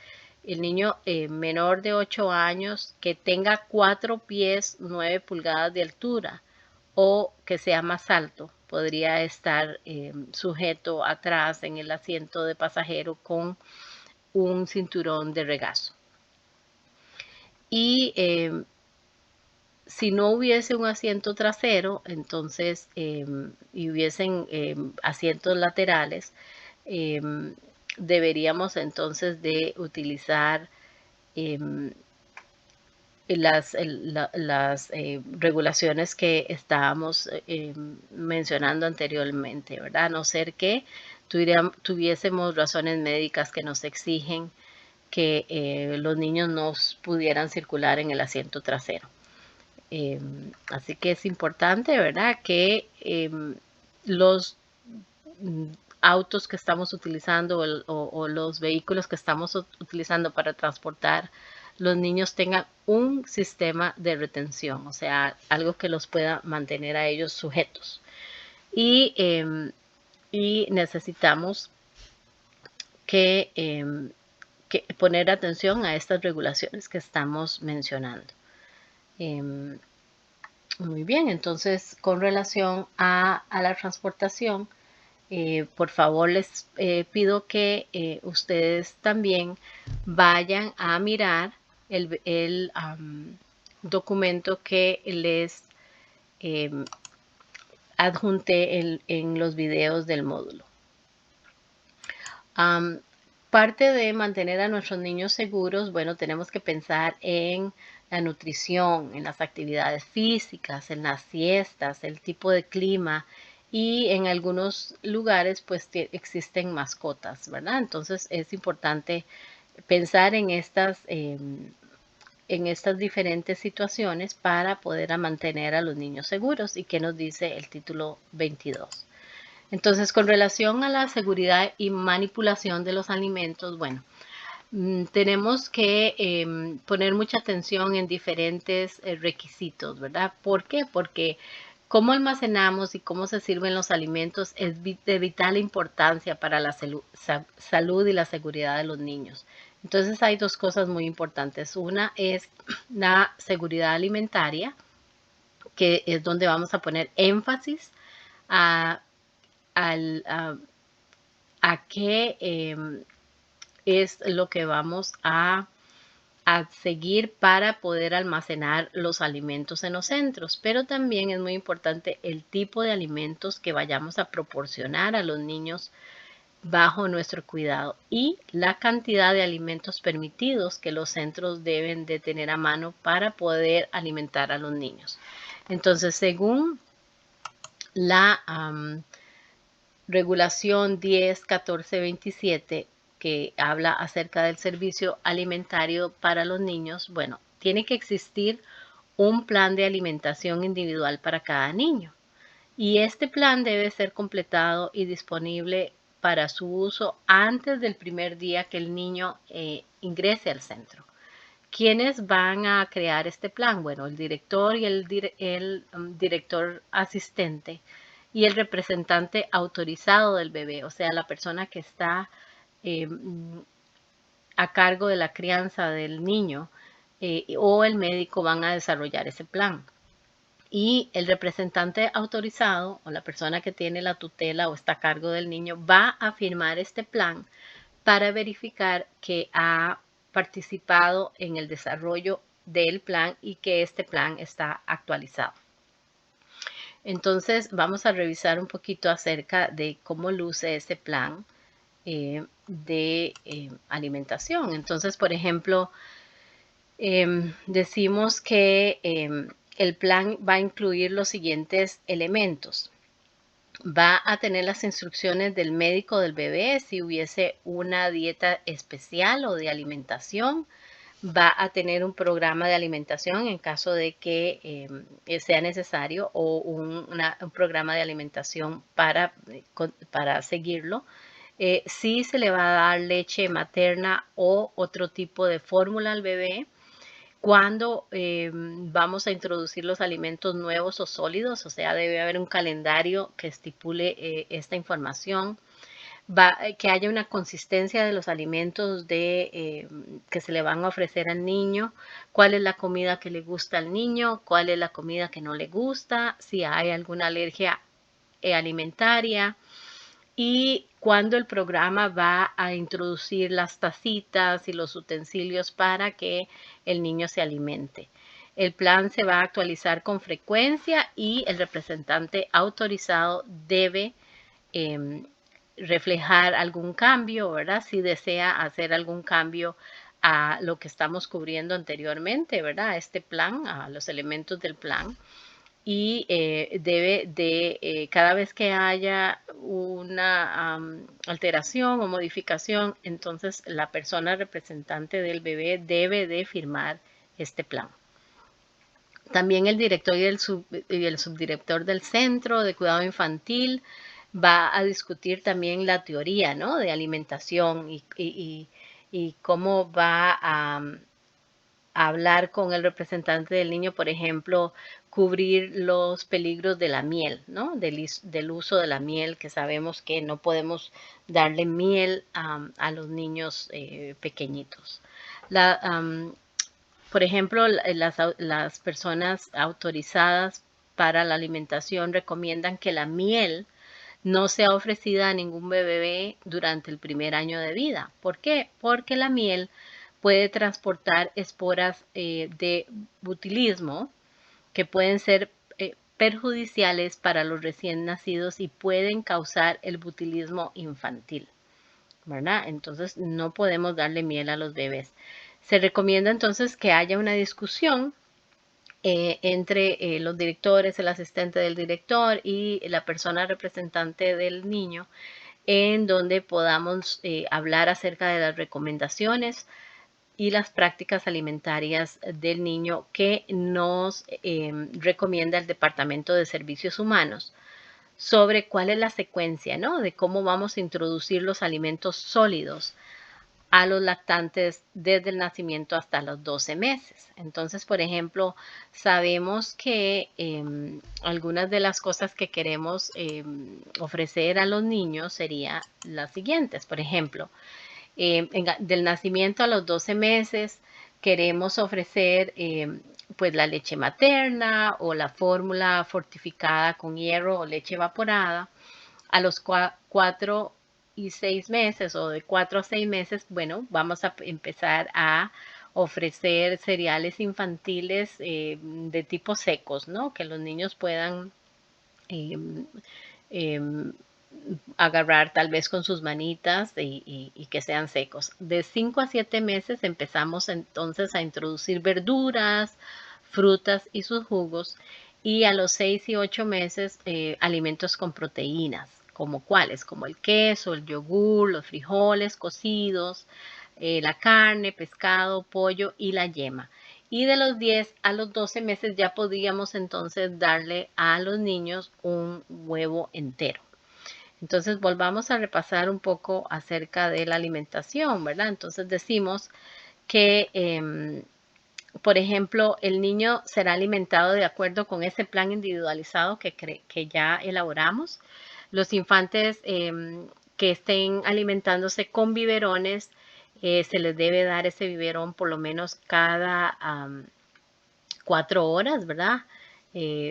El niño menor de 8 años que tenga 4 pies 9 pulgadas de altura o que sea más alto podría estar sujeto atrás en el asiento de pasajero con un cinturón de regazo. Y si no hubiese un asiento trasero, entonces, y hubiesen asientos laterales, deberíamos entonces de utilizar las regulaciones que estábamos mencionando anteriormente, ¿verdad? A no ser que tuviésemos razones médicas que nos exigen que los niños no pudieran circular en el asiento trasero. Así que es importante, ¿verdad?, que los autos que estamos utilizando o los vehículos que estamos utilizando para transportar los niños tengan un sistema de retención, o sea, algo que los pueda mantener a ellos sujetos. Y necesitamos que poner atención a estas regulaciones que estamos mencionando. Muy bien, entonces con relación a la transportación, por favor les pido que ustedes también vayan a mirar el documento que les adjunté en los videos del módulo. Parte de mantener a nuestros niños seguros, bueno, tenemos que pensar en la nutrición, en las actividades físicas, en las siestas, el tipo de clima y en algunos lugares pues existen mascotas, ¿verdad? Entonces es importante pensar en estas diferentes situaciones para poder mantener a los niños seguros. ¿Y qué nos dice el título 22? Entonces, con relación a la seguridad y manipulación de los alimentos, bueno, tenemos que poner mucha atención en diferentes requisitos, ¿verdad? ¿Por qué? Porque cómo almacenamos y cómo se sirven los alimentos es de vital importancia para la salud y la seguridad de los niños. Entonces hay dos cosas muy importantes. Una es la seguridad alimentaria, que es donde vamos a poner énfasis a qué es lo que vamos a seguir para poder almacenar los alimentos en los centros. Pero también es muy importante el tipo de alimentos que vayamos a proporcionar a los niños bajo nuestro cuidado y la cantidad de alimentos permitidos que los centros deben de tener a mano para poder alimentar a los niños. Entonces, según la regulación 10.14.27, que habla acerca del servicio alimentario para los niños, bueno, tiene que existir un plan de alimentación individual para cada niño. Y este plan debe ser completado y disponible para su uso antes del primer día que el niño ingrese al centro. ¿Quiénes van a crear este plan? Bueno, el director y el director asistente y el representante autorizado del bebé, o sea, la persona que está a cargo de la crianza del niño o el médico van a desarrollar ese plan. Y el representante autorizado o la persona que tiene la tutela o está a cargo del niño va a firmar este plan para verificar que ha participado en el desarrollo del plan y que este plan está actualizado. Entonces vamos a revisar un poquito acerca de cómo luce este plan de alimentación. Entonces, por ejemplo, decimos que el plan va a incluir los siguientes elementos. Va a tener las instrucciones del médico del bebé si hubiese una dieta especial o de alimentación. Va a tener un programa de alimentación en caso de que sea necesario o un programa de alimentación para seguirlo. Sí se le va a dar leche materna o otro tipo de fórmula al bebé. Cuando vamos a introducir los alimentos nuevos o sólidos, o sea, debe haber un calendario que estipule esta información. Que haya una consistencia de los alimentos que se le van a ofrecer al niño, cuál es la comida que le gusta al niño, cuál es la comida que no le gusta, si hay alguna alergia alimentaria, y cuando el programa va a introducir las tacitas y los utensilios para que el niño se alimente. El plan se va a actualizar con frecuencia y el representante autorizado debe reflejar algún cambio, ¿verdad? Si desea hacer algún cambio a lo que estamos cubriendo anteriormente, ¿verdad? A este plan, a los elementos del plan. Y debe de, cada vez que haya una alteración o modificación, entonces la persona representante del bebé debe de firmar este plan. También el director y el subdirector del centro de cuidado infantil va a discutir también la teoría, ¿no?, de alimentación y cómo va a hablar con el representante del niño, por ejemplo, cubrir los peligros de la miel, ¿no? Del uso de la miel, que sabemos que no podemos darle miel a los niños pequeñitos. Por ejemplo, las personas autorizadas para la alimentación recomiendan que la miel no sea ofrecida a ningún bebé durante el primer año de vida. ¿Por qué? Porque la miel puede transportar esporas de butilismo que pueden ser perjudiciales para los recién nacidos y pueden causar el butilismo infantil, ¿verdad? Entonces no podemos darle miel a los bebés. Se recomienda entonces que haya una discusión entre los directores, el asistente del director y la persona representante del niño, en donde podamos hablar acerca de las recomendaciones y las prácticas alimentarias del niño que nos recomienda el Departamento de Servicios Humanos sobre cuál es la secuencia, ¿no?, de cómo vamos a introducir los alimentos sólidos a los lactantes desde el nacimiento hasta los 12 meses. Entonces, por ejemplo, sabemos que algunas de las cosas que queremos ofrecer a los niños serían las siguientes. Por ejemplo, del nacimiento a los 12 meses queremos ofrecer pues la leche materna o la fórmula fortificada con hierro o leche evaporada. A los 4 y 6 meses o de 4 a 6 meses, bueno, vamos a empezar a ofrecer cereales infantiles de tipo secos, ¿no?, que los niños puedan agarrar tal vez con sus manitas y que sean secos. De 5 a 7 meses empezamos entonces a introducir verduras, frutas y sus jugos, y a los 6 y 8 meses alimentos con proteínas, como cuáles, como el queso, el yogur, los frijoles cocidos, la carne, pescado, pollo y la yema. Y de los 10 a los 12 meses ya podíamos entonces darle a los niños un huevo entero. Entonces volvamos a repasar un poco acerca de la alimentación, ¿verdad? Entonces decimos que, por ejemplo, el niño será alimentado de acuerdo con ese plan individualizado que ya elaboramos. Los infantes que estén alimentándose con biberones, se les debe dar ese biberón por lo menos cada 4 horas, ¿verdad?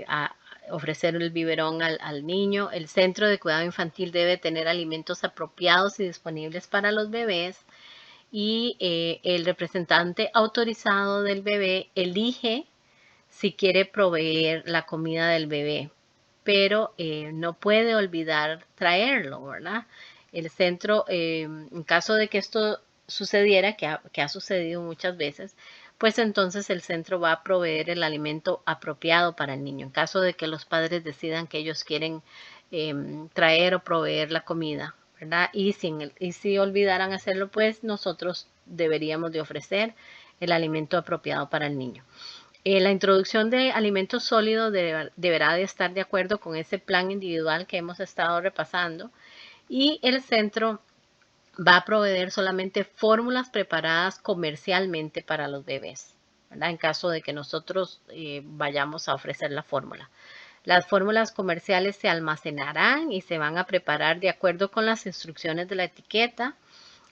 A ofrecer el biberón al niño. El centro de cuidado infantil debe tener alimentos apropiados y disponibles para los bebés. Y el representante autorizado del bebé elige si quiere proveer la comida del bebé, pero no puede olvidar traerlo, ¿verdad? El centro, en caso de que esto sucediera, que ha sucedido muchas veces, pues entonces el centro va a proveer el alimento apropiado para el niño. En caso de que los padres decidan que ellos quieren traer o proveer la comida, ¿verdad? Y si olvidaran hacerlo, pues nosotros deberíamos de ofrecer el alimento apropiado para el niño. La introducción de alimentos sólidos deberá de estar de acuerdo con ese plan individual que hemos estado repasando, y el centro va a proveer solamente fórmulas preparadas comercialmente para los bebés, ¿verdad? En caso de que nosotros vayamos a ofrecer la fórmula. Las fórmulas comerciales se almacenarán y se van a preparar de acuerdo con las instrucciones de la etiqueta.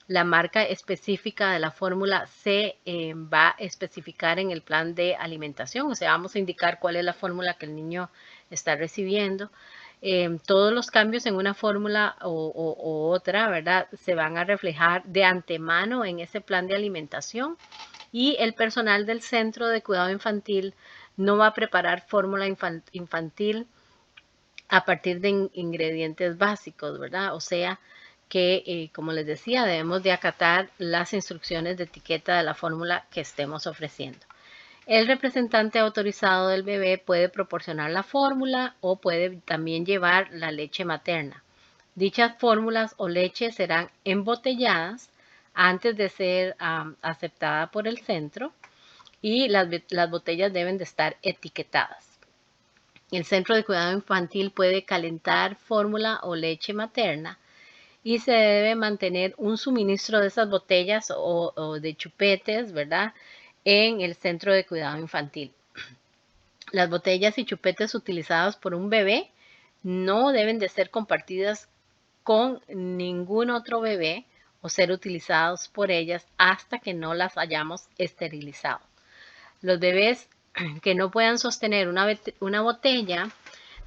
La marca específica de la fórmula se va a especificar en el plan de alimentación, o sea, vamos a indicar cuál es la fórmula que el niño está recibiendo. Todos los cambios en una fórmula o otra, ¿verdad? Se van a reflejar de antemano en ese plan de alimentación, y el personal del Centro de Cuidado Infantil no va a preparar fórmula infantil a partir de ingredientes básicos, ¿verdad? O sea, que, como les decía, debemos de acatar las instrucciones de etiqueta de la fórmula que estemos ofreciendo. El representante autorizado del bebé puede proporcionar la fórmula o puede también llevar la leche materna. Dichas fórmulas o leche serán embotelladas antes de ser aceptada por el centro, y las botellas deben de estar etiquetadas. El centro de cuidado infantil puede calentar fórmula o leche materna, y se debe mantener un suministro de esas botellas o de chupetes, ¿verdad? En el centro de cuidado infantil. Las botellas y chupetes utilizados por un bebé no deben de ser compartidas con ningún otro bebé o ser utilizados por ellas hasta que no las hayamos esterilizado. Los bebés que no puedan sostener una botella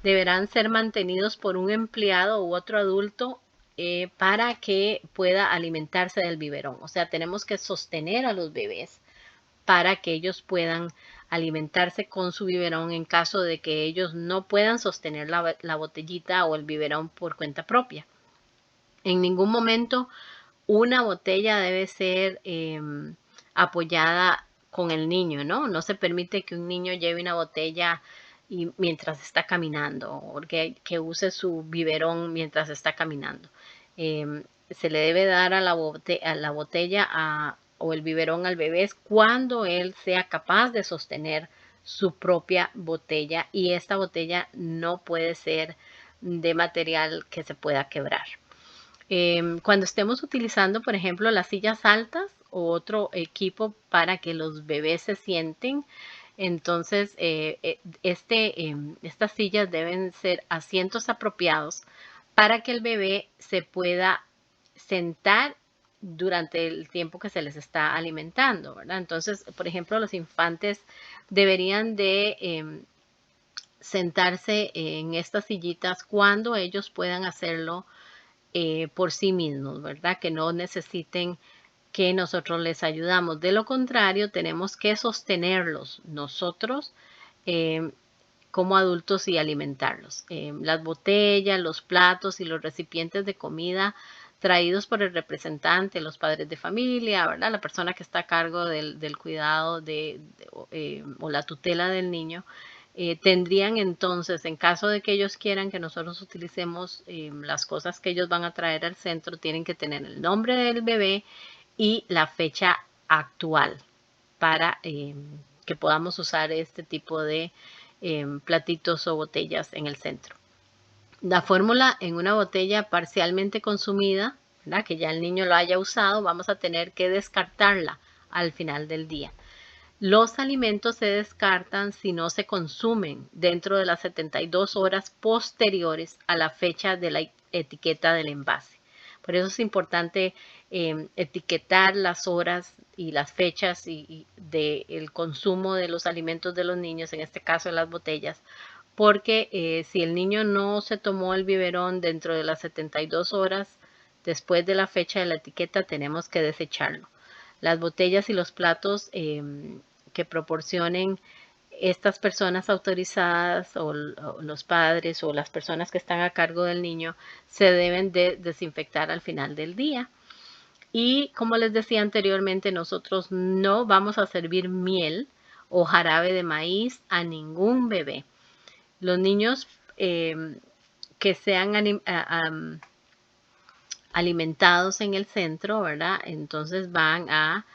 deberán ser mantenidos por un empleado u otro adulto para que pueda alimentarse del biberón. O sea, tenemos que sostener a los bebés para que ellos puedan alimentarse con su biberón en caso de que ellos no puedan sostener la botellita o el biberón por cuenta propia. En ningún momento una botella debe ser apoyada con el niño, ¿no? No se permite que un niño lleve una botella mientras está caminando, o que use su biberón mientras está caminando. Se le debe dar a la botella o el biberón al bebé cuando él sea capaz de sostener su propia botella, y esta botella no puede ser de material que se pueda quebrar. Cuando estemos utilizando, por ejemplo, las sillas altas o otro equipo para que los bebés se sienten, entonces estas sillas deben ser asientos apropiados para que el bebé se pueda sentar durante el tiempo que se les está alimentando, ¿verdad? Entonces, por ejemplo, los infantes deberían de sentarse en estas sillitas cuando ellos puedan hacerlo por sí mismos, ¿verdad? Que no necesiten que nosotros les ayudamos. De lo contrario, tenemos que sostenerlos nosotros como adultos y alimentarlos. Las botellas, los platos y los recipientes de comida traídos por el representante, los padres de familia, ¿verdad? La persona que está a cargo del cuidado o la tutela del niño, tendrían entonces, en caso de que ellos quieran que nosotros utilicemos las cosas que ellos van a traer al centro, tienen que tener el nombre del bebé y la fecha actual para que podamos usar este tipo de platitos o botellas en el centro. La fórmula en una botella parcialmente consumida, ¿verdad? Que ya el niño lo haya usado, vamos a tener que descartarla al final del día. Los alimentos se descartan si no se consumen dentro de las 72 horas posteriores a la fecha de la etiqueta del envase. Por eso es importante etiquetar las horas y las fechas y del consumo de los alimentos de los niños, en este caso de las botellas, porque si el niño no se tomó el biberón dentro de las 72 horas después de la fecha de la etiqueta, tenemos que desecharlo. Las botellas y los platos que proporcionen estas personas autorizadas o los padres o las personas que están a cargo del niño se deben de desinfectar al final del día. Y como les decía anteriormente, nosotros no vamos a servir miel o jarabe de maíz a ningún bebé. Los niños que sean alimentados en el centro, ¿verdad? Entonces van a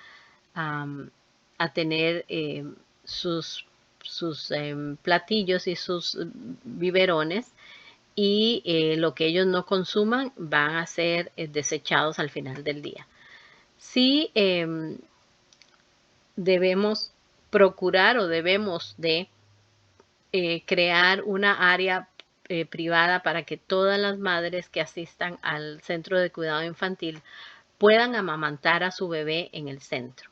tener sus platillos y sus biberones y lo que ellos no consuman van a ser desechados al final del día. Sí debemos procurar o debemos de crear una área privada para que todas las madres que asistan al centro de cuidado infantil puedan amamantar a su bebé en el centro.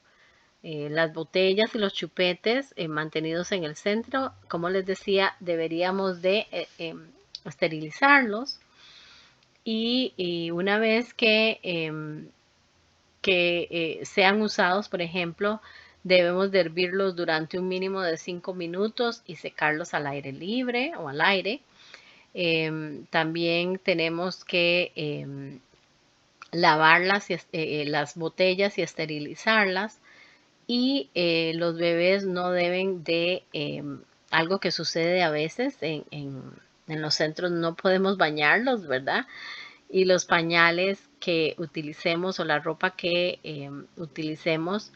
Las botellas y los chupetes mantenidos en el centro, como les decía, deberíamos de esterilizarlos y una vez que sean usados, por ejemplo, debemos de hervirlos durante un mínimo de 5 minutos y secarlos al aire libre o al aire. También tenemos que lavar las botellas y esterilizarlas. Y los bebés no deben de, algo que sucede a veces en los centros, no podemos bañarlos, ¿verdad? Y los pañales que utilicemos o la ropa que utilicemos,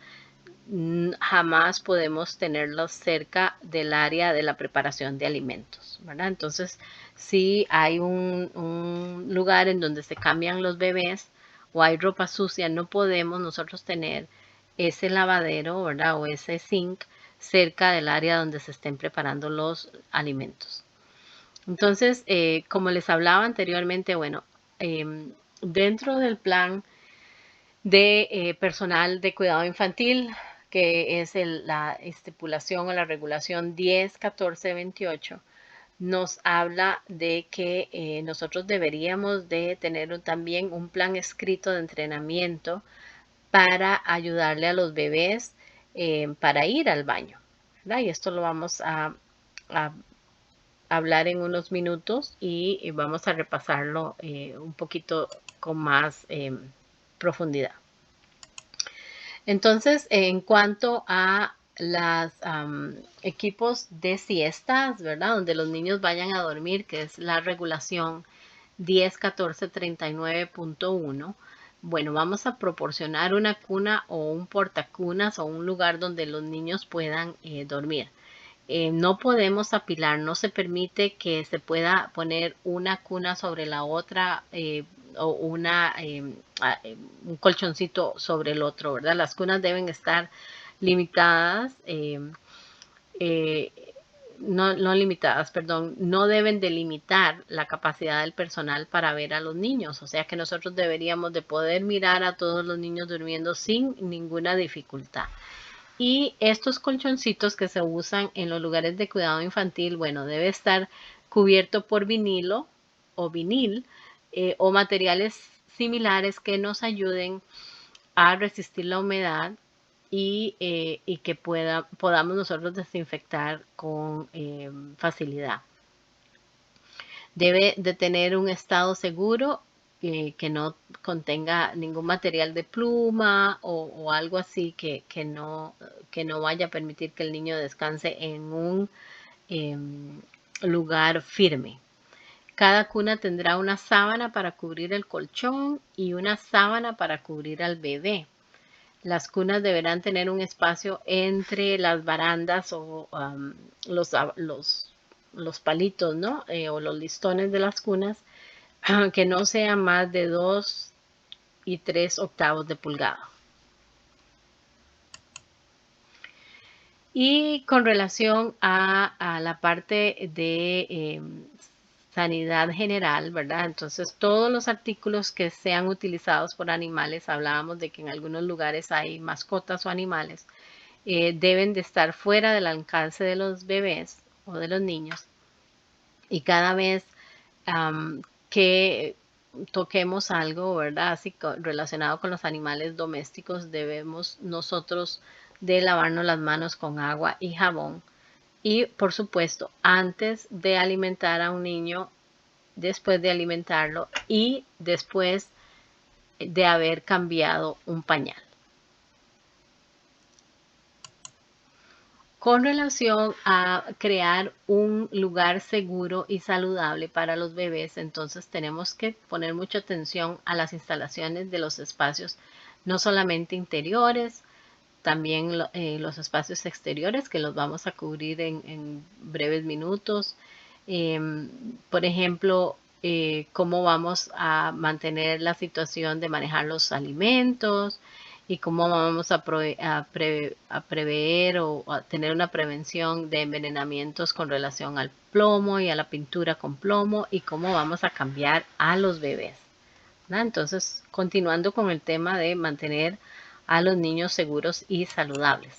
jamás podemos tenerlos cerca del área de la preparación de alimentos, ¿verdad? Entonces, si hay un lugar en donde se cambian los bebés o hay ropa sucia, no podemos nosotros tener ese lavadero, ¿verdad? O ese sink cerca del área donde se estén preparando los alimentos. Entonces, como les hablaba anteriormente, bueno, dentro del plan de personal de cuidado infantil, que es la estipulación o la regulación 10.14.28, nos habla de que nosotros deberíamos de tener también un plan escrito de entrenamiento para ayudarle a los bebés para ir al baño, ¿verdad? Y esto lo vamos a hablar en unos minutos y vamos a repasarlo un poquito con más profundidad. Entonces, en cuanto a los equipos de siestas, ¿verdad? Donde los niños vayan a dormir, que es la regulación 10.14.39.1. Bueno, vamos a proporcionar una cuna o un portacunas o un lugar donde los niños puedan dormir. No podemos apilar, no se permite que se pueda poner una cuna sobre la otra o un colchoncito sobre el otro, ¿verdad? Las cunas deben estar limitadas, no limitadas, perdón, no deben delimitar la capacidad del personal para ver a los niños, o sea que nosotros deberíamos de poder mirar a todos los niños durmiendo sin ninguna dificultad. Y estos colchoncitos que se usan en los lugares de cuidado infantil, bueno, debe estar cubierto por vinilo o vinil o materiales similares que nos ayuden a resistir la humedad y que podamos nosotros desinfectar con facilidad. Debe de tener un estado seguro que no contenga ningún material de pluma o algo así que no vaya a permitir que el niño descanse en un lugar firme. Cada cuna tendrá una sábana para cubrir el colchón y una sábana para cubrir al bebé. Las cunas deberán tener un espacio entre las barandas o los palitos, ¿no? O los listones de las cunas que no sea más de 2 y 3 octavos de pulgada. Y con relación a la parte de sanidad general, ¿verdad? Entonces, todos los artículos que sean utilizados por animales, hablábamos de que en algunos lugares hay mascotas o animales, deben de estar fuera del alcance de los bebés o de los niños. Y cada vez que toquemos algo, ¿verdad? Así relacionado con los animales domésticos, debemos nosotros de lavarnos las manos con agua y jabón. Y por supuesto, antes de alimentar a un niño, después de alimentarlo y después de haber cambiado un pañal. Con relación a crear un lugar seguro y saludable para los bebés, entonces tenemos que poner mucha atención a las instalaciones de los espacios, no solamente interiores, también los espacios exteriores, que los vamos a cubrir en breves minutos. Por ejemplo, cómo vamos a mantener la situación de manejar los alimentos y cómo vamos a prever o a tener una prevención de envenenamientos con relación al plomo y a la pintura con plomo y cómo vamos a cambiar a los bebés, ¿no? Entonces, continuando con el tema de mantener a los niños seguros y saludables.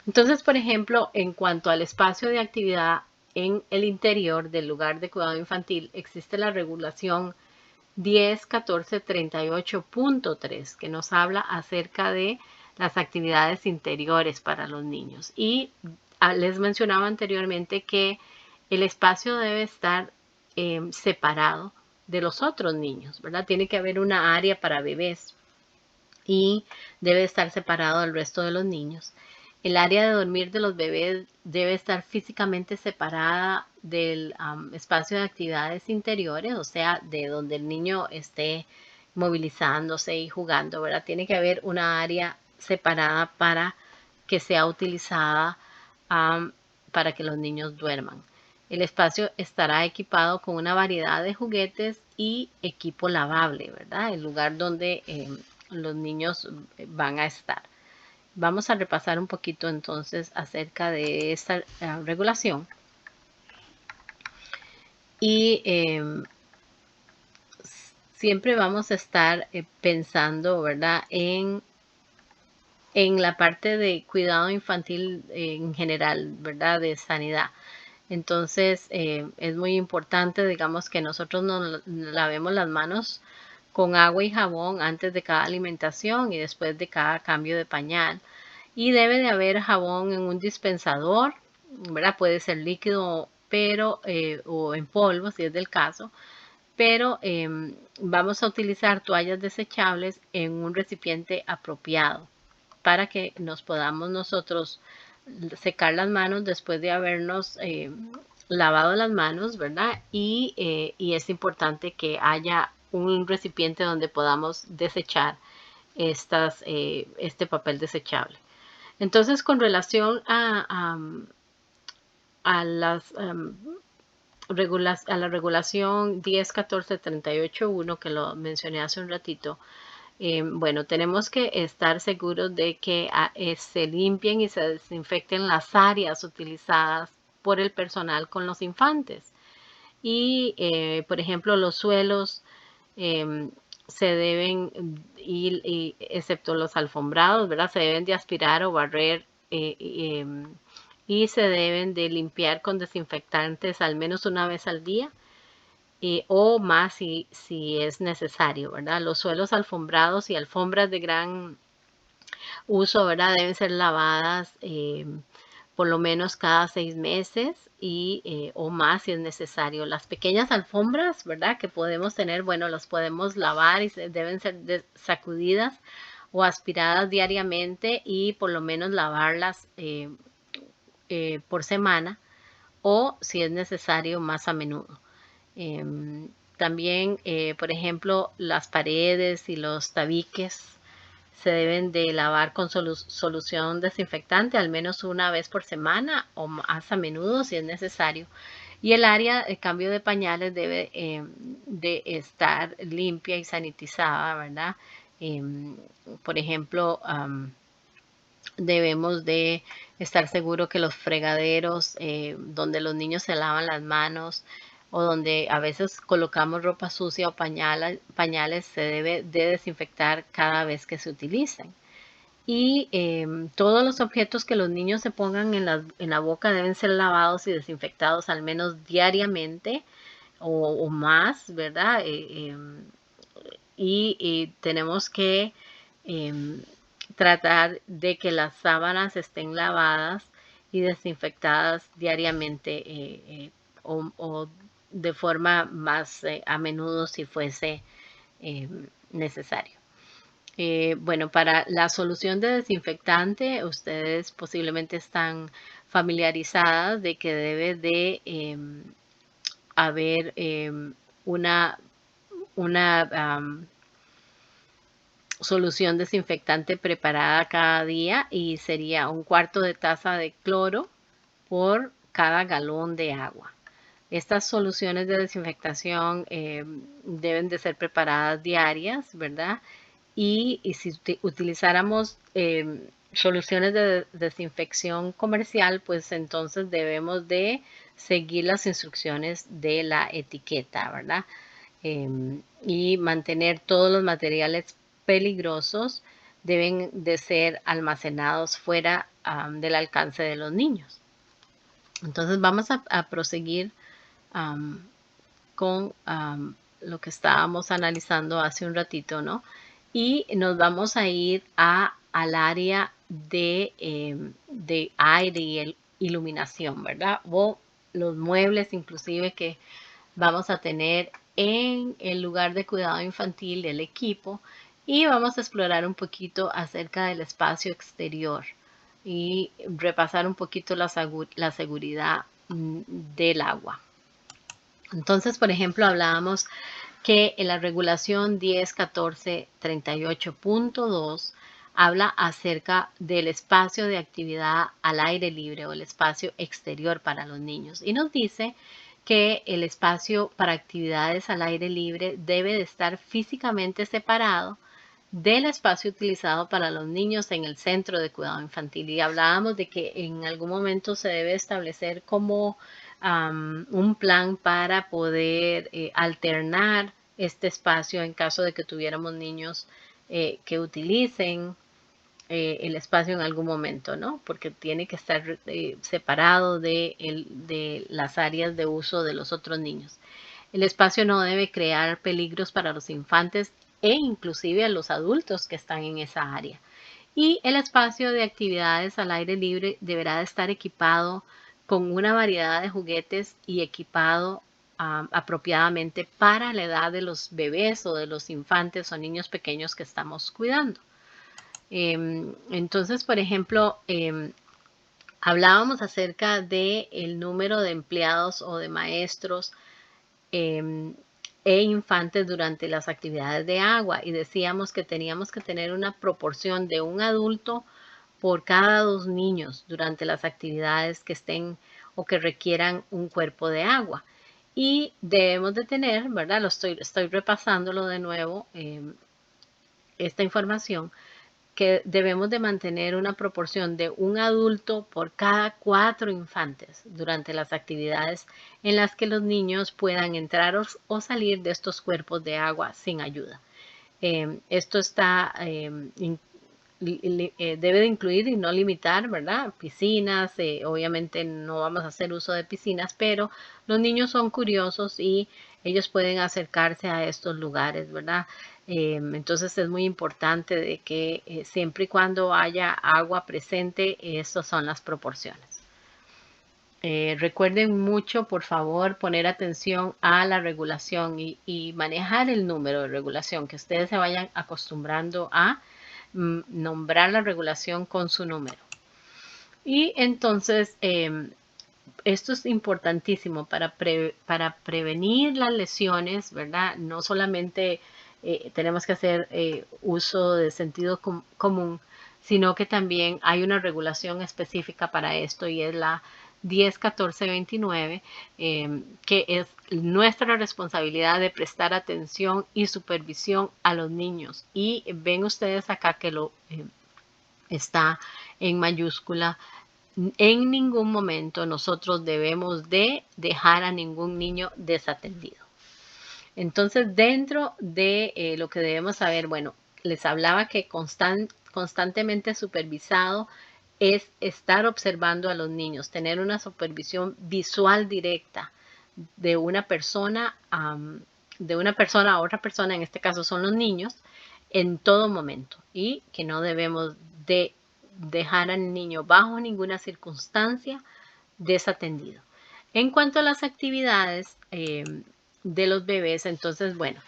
Entonces, por ejemplo, en cuanto al espacio de actividad en el interior del lugar de cuidado infantil, existe la regulación 10.14.38.3 que nos habla acerca de las actividades interiores para los niños. Y les mencionaba anteriormente que el espacio debe estar separado de los otros niños, ¿verdad? Tiene que haber una área para bebés y debe estar separado del resto de los niños. El área de dormir de los bebés debe estar físicamente separada del espacio de actividades interiores, o sea, de donde el niño esté movilizándose y jugando, ¿verdad? Tiene que haber una área separada para que sea utilizada para que los niños duerman. El espacio estará equipado con una variedad de juguetes y equipo lavable, ¿verdad? El lugar donde los niños van a estar. Vamos a repasar un poquito entonces acerca de esta regulación. Y siempre vamos a estar pensando, ¿verdad?, en la parte de cuidado infantil en general, ¿verdad?, de sanidad. Entonces, es muy importante, digamos, que nosotros nos lavemos las manos con agua y jabón antes de cada alimentación y después de cada cambio de pañal. Y debe de haber jabón en un dispensador, ¿verdad? Puede ser líquido, pero, o en polvo, si es del caso. Pero vamos a utilizar toallas desechables en un recipiente apropiado para que nos podamos nosotros secar las manos después de habernos lavado las manos, ¿verdad? Y es importante que haya un recipiente donde podamos desechar este papel desechable. Entonces, con relación a las a la regulación 10.14.38.1 que lo mencioné hace un ratito, bueno, tenemos que estar seguros de que se limpien y se desinfecten las áreas utilizadas por el personal con los infantes. Y, por ejemplo, los suelos se deben ir, excepto los alfombrados, ¿verdad? Se deben de aspirar o barrer y se deben de limpiar con desinfectantes al menos una vez al día o más si es necesario, ¿verdad? Los suelos alfombrados y alfombras de gran uso, ¿verdad? Deben ser lavadas por lo menos cada 6 meses y o más si es necesario. Las pequeñas alfombras, ¿verdad? Que podemos tener, bueno, las podemos lavar y deben ser sacudidas o aspiradas diariamente y por lo menos lavarlas por semana o si es necesario más a menudo. También, por ejemplo, las paredes y los tabiques se deben de lavar con solución desinfectante al menos una vez por semana o más a menudo si es necesario. Y el área de cambio de pañales debe de estar limpia y sanitizada, ¿verdad? Por ejemplo, debemos de estar seguros que los fregaderos donde los niños se lavan las manos o donde a veces colocamos ropa sucia o pañales, se debe de desinfectar cada vez que se utilicen. Y todos los objetos que los niños se pongan en la boca deben ser lavados y desinfectados al menos diariamente o más, ¿verdad? Y tenemos que tratar de que las sábanas estén lavadas y desinfectadas diariamente o de forma más a menudo si fuese necesario. Bueno, para la solución de desinfectante, ustedes posiblemente están familiarizadas de que debe de haber una solución desinfectante preparada cada día y sería 1/4 de taza de cloro por cada galón de agua. Estas soluciones de desinfectación deben de ser preparadas diarias, ¿verdad? Y si utilizáramos soluciones de desinfección comercial, pues entonces debemos de seguir las instrucciones de la etiqueta, ¿verdad? Y mantener todos los materiales peligrosos deben de ser almacenados fuera del alcance de los niños. Entonces vamos a proseguir con lo que estábamos analizando hace un ratito, ¿no? Y nos vamos a ir al área de aire y iluminación, ¿verdad? O los muebles inclusive que vamos a tener en el lugar de cuidado infantil del equipo y vamos a explorar un poquito acerca del espacio exterior y repasar un poquito la seguridad del agua. Entonces, por ejemplo, hablábamos que en la regulación 10.14.38.2 habla acerca del espacio de actividad al aire libre o el espacio exterior para los niños y nos dice que el espacio para actividades al aire libre debe de estar físicamente separado del espacio utilizado para los niños en el centro de cuidado infantil. Y hablábamos de que en algún momento se debe establecer como un plan para poder alternar este espacio en caso de que tuviéramos niños que utilicen el espacio en algún momento, ¿no? Porque tiene que estar separado de las áreas de uso de los otros niños. El espacio no debe crear peligros para los infantes e inclusive a los adultos que están en esa área. Y el espacio de actividades al aire libre deberá de estar equipado con una variedad de juguetes y equipado apropiadamente para la edad de los bebés o de los infantes o niños pequeños que estamos cuidando. Entonces, por ejemplo, hablábamos acerca del número de empleados o de maestros e infantes durante las actividades de agua y decíamos que teníamos que tener una proporción de un adulto por cada 2 niños durante las actividades que estén o que requieran un cuerpo de agua. Y debemos de tener, ¿verdad? Estoy repasándolo de nuevo, esta información, que debemos de mantener una proporción de un adulto por cada 4 infantes durante las actividades en las que los niños puedan entrar o salir de estos cuerpos de agua sin ayuda. Esto está debe de incluir y no limitar, ¿verdad? Piscinas, obviamente no vamos a hacer uso de piscinas, pero los niños son curiosos y ellos pueden acercarse a estos lugares, ¿verdad? Entonces es muy importante de que siempre y cuando haya agua presente, estas son las proporciones. Recuerden mucho, por favor, poner atención a la regulación y manejar el número de regulación, que ustedes se vayan acostumbrando a nombrar la regulación con su número. Y entonces, esto es importantísimo para prevenir las lesiones, ¿verdad? No solamente tenemos que hacer uso de sentido común, sino que también hay una regulación específica para esto y es la 10.14.29, que es nuestra responsabilidad de prestar atención y supervisión a los niños. Y ven ustedes acá que lo está en mayúscula en ningún momento nosotros debemos de dejar a ningún niño desatendido. Entonces, dentro de lo que debemos saber, bueno, les hablaba que constantemente supervisado es estar observando a los niños, tener una supervisión visual directa de una persona a otra persona, en este caso son los niños, en todo momento, y que no debemos de dejar al niño bajo ninguna circunstancia desatendido. En cuanto a las actividades de los bebés, entonces, bueno,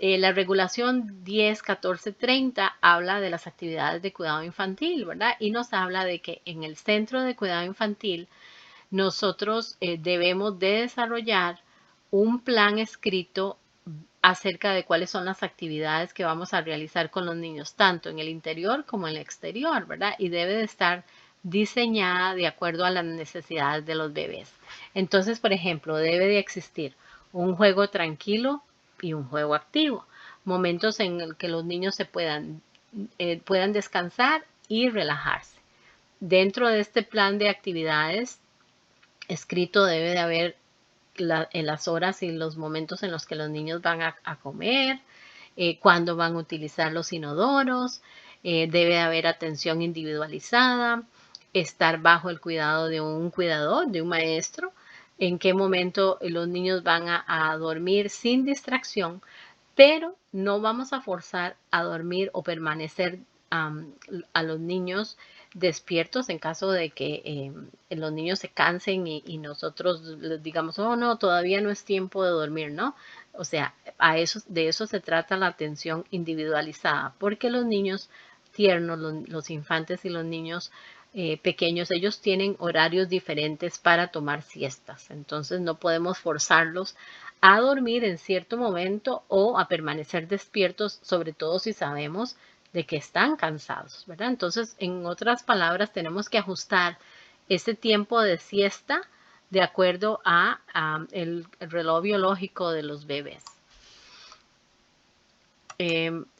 la regulación 10.14.30 habla de las actividades de cuidado infantil, ¿verdad? Y nos habla de que en el centro de cuidado infantil nosotros debemos de desarrollar un plan escrito acerca de cuáles son las actividades que vamos a realizar con los niños, tanto en el interior como en el exterior, ¿verdad? Y debe de estar diseñada de acuerdo a las necesidades de los bebés. Entonces, por ejemplo, debe de existir un juego tranquilo y un juego activo, momentos en el que los niños se puedan descansar y relajarse. Dentro de este plan de actividades escrito debe de haber en las horas y los momentos en los que los niños van a comer, cuándo van a utilizar los inodoros, debe de haber atención individualizada, estar bajo el cuidado de un cuidador, de un maestro, en qué momento los niños van a dormir sin distracción, pero no vamos a forzar a dormir o permanecer a los niños despiertos en caso de que los niños se cansen y nosotros les digamos, oh no, todavía no es tiempo de dormir, ¿no? O sea, de eso se trata la atención individualizada, porque los niños tiernos, los infantes y los niños pequeños, ellos tienen horarios diferentes para tomar siestas, entonces no podemos forzarlos a dormir en cierto momento o a permanecer despiertos, sobre todo si sabemos de que están cansados, ¿verdad? Entonces, en otras palabras, tenemos que ajustar ese tiempo de siesta de acuerdo a el reloj biológico de los bebés.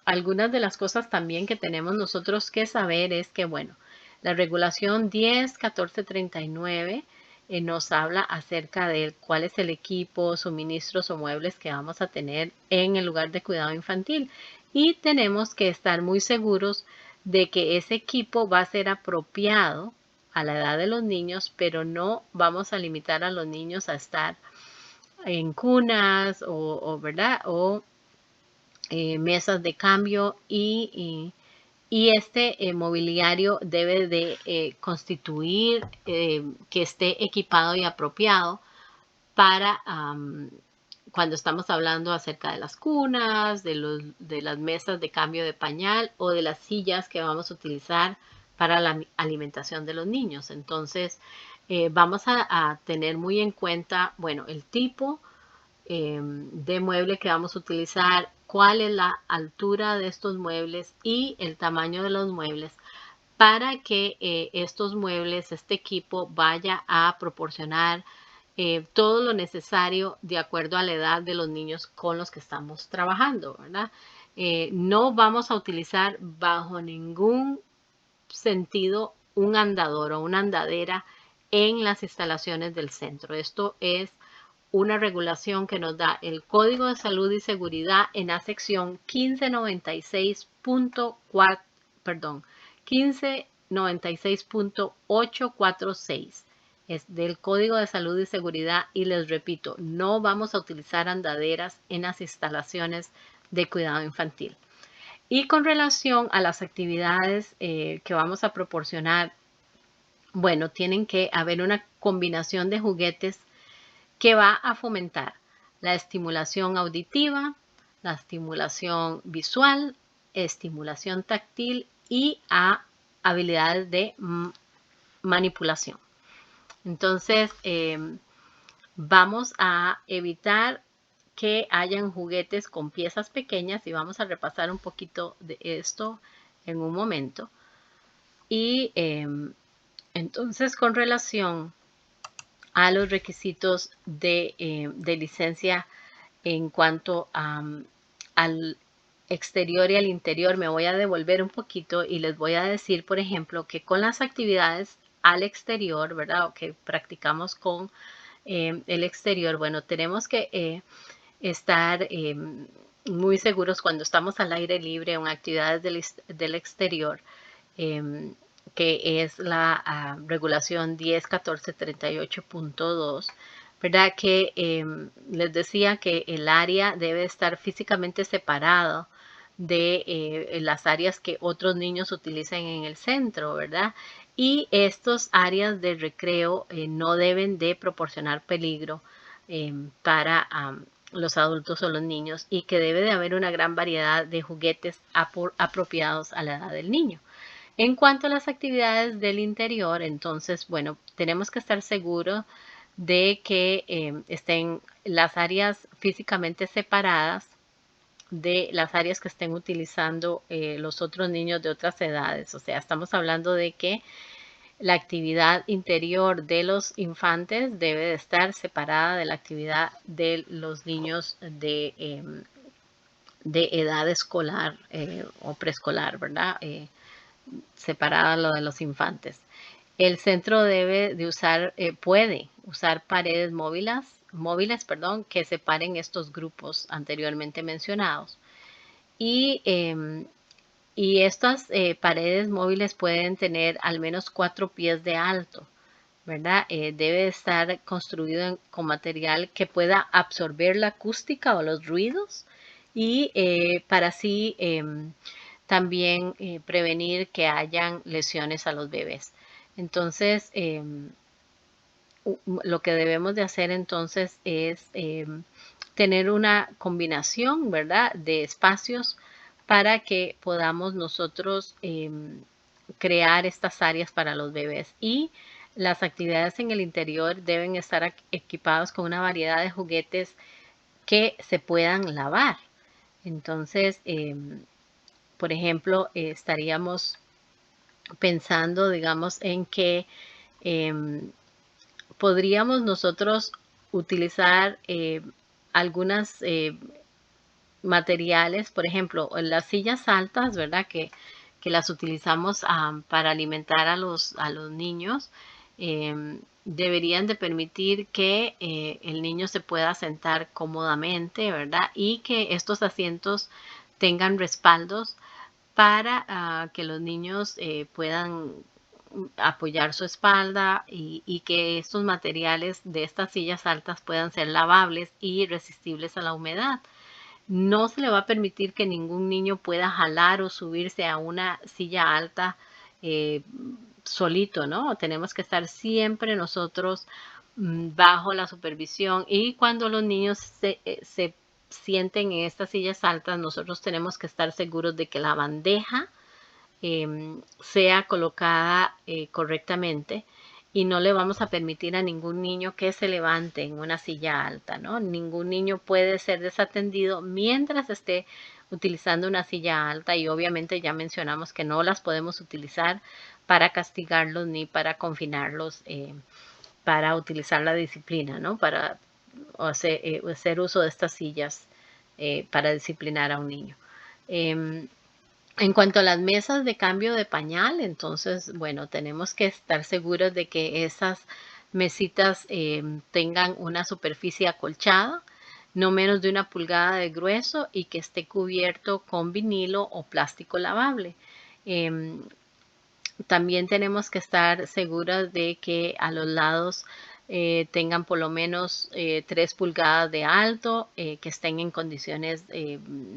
Algunas de las cosas también que tenemos nosotros que saber es que, bueno, la regulación 10.14.39 nos habla acerca de cuál es el equipo, suministros o muebles que vamos a tener en el lugar de cuidado infantil. Y tenemos que estar muy seguros de que ese equipo va a ser apropiado a la edad de los niños, pero no vamos a limitar a los niños a estar en cunas ¿verdad? O mesas de cambio y este mobiliario debe de constituir que esté equipado y apropiado para cuando estamos hablando acerca de las cunas, de las mesas de cambio de pañal o de las sillas que vamos a utilizar para la alimentación de los niños. Entonces, vamos a tener muy en cuenta, bueno, el tipo de mueble que vamos a utilizar, cuál es la altura de estos muebles y el tamaño de los muebles para que estos muebles, este equipo vaya a proporcionar todo lo necesario de acuerdo a la edad de los niños con los que estamos trabajando, ¿verdad? No vamos a utilizar bajo ningún sentido un andador o una andadera en las instalaciones del centro. Esto es una regulación que nos da el Código de Salud y Seguridad en la sección 1596.4, perdón, 1596.846. Es del Código de Salud y Seguridad y les repito, no vamos a utilizar andaderas en las instalaciones de cuidado infantil. Y con relación a las actividades que vamos a proporcionar, bueno, tienen que haber una combinación de juguetes que va a fomentar la estimulación auditiva, la estimulación visual, estimulación táctil y habilidades de manipulación. Entonces, vamos a evitar que hayan juguetes con piezas pequeñas y vamos a repasar un poquito de esto en un momento. Y entonces, con relación a los requisitos de licencia en cuanto al exterior y al interior, me voy a devolver un poquito y les voy a decir, por ejemplo, que con las actividades al exterior, ¿verdad? O que practicamos con el exterior, bueno, tenemos que estar muy seguros cuando estamos al aire libre en actividades del exterior, em, que es la regulación 10.14.38.2, ¿verdad? Que les decía que el área debe estar físicamente separado de las áreas que otros niños utilizan en el centro, ¿verdad? Y estas áreas de recreo no deben de proporcionar peligro para los adultos o los niños, y que debe de haber una gran variedad de juguetes apropiados a la edad del niño. En cuanto a las actividades del interior, entonces, bueno, tenemos que estar seguros de que estén las áreas físicamente separadas de las áreas que estén utilizando los otros niños de otras edades. O sea, estamos hablando de que la actividad interior de los infantes debe de estar separada de la actividad de los niños de edad escolar o preescolar, ¿verdad? Separada lo de los infantes. El centro debe de usar, puede usar paredes móviles, que separen estos grupos anteriormente mencionados. Y estas paredes móviles pueden tener al menos 4 pies de alto, ¿verdad? Debe estar construido con material que pueda absorber la acústica o los ruidos, y para así también prevenir que hayan lesiones a los bebés. Entonces, lo que debemos de hacer entonces es tener una combinación, ¿verdad?, de espacios para que podamos nosotros crear estas áreas para los bebés. Y las actividades en el interior deben estar equipados con una variedad de juguetes que se puedan lavar. Entonces, por ejemplo, estaríamos pensando, digamos, en que podríamos nosotros utilizar algunas materiales, por ejemplo, las sillas altas, ¿verdad? Que las utilizamos para alimentar a los niños, deberían de permitir que el niño se pueda sentar cómodamente, ¿verdad? Y que estos asientos tengan respaldos para que los niños puedan apoyar su espalda, y que estos materiales de estas sillas altas puedan ser lavables y resistibles a la humedad. No se le va a permitir que ningún niño pueda jalar o subirse a una silla alta solito, ¿no? Tenemos que estar siempre nosotros bajo la supervisión, y cuando los niños se sienten en estas sillas altas, nosotros tenemos que estar seguros de que la bandeja sea colocada correctamente, y no le vamos a permitir a ningún niño que se levante en una silla alta, ¿no? Ningún niño puede ser desatendido mientras esté utilizando una silla alta, y obviamente ya mencionamos que no las podemos utilizar para castigarlos ni para confinarlos, para utilizar la disciplina, ¿no? Para hacer uso de estas sillas para disciplinar a un niño. En cuanto a las mesas de cambio de pañal, entonces, bueno, tenemos que estar seguros de que esas mesitas tengan una superficie acolchada, no menos de 1 pulgada de grueso, y que esté cubierto con vinilo o plástico lavable. También tenemos que estar seguros de que a los lados tengan por lo menos 3 pulgadas de alto, que estén en condiciones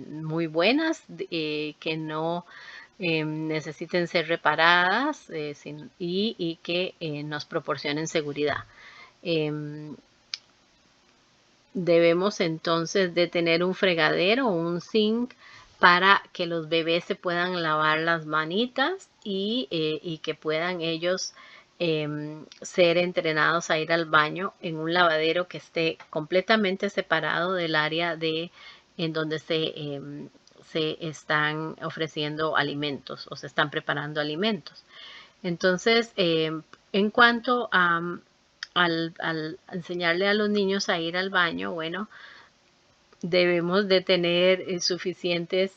muy buenas, que no necesiten ser reparadas, y que nos proporcionen seguridad. Debemos entonces de tener un fregadero o un sink para que los bebés se puedan lavar las manitas, y que puedan ellos ser entrenados a ir al baño en un lavadero que esté completamente separado del área en donde se están ofreciendo alimentos o se están preparando alimentos. Entonces, en cuanto al enseñarle a los niños a ir al baño, bueno, debemos de tener suficientes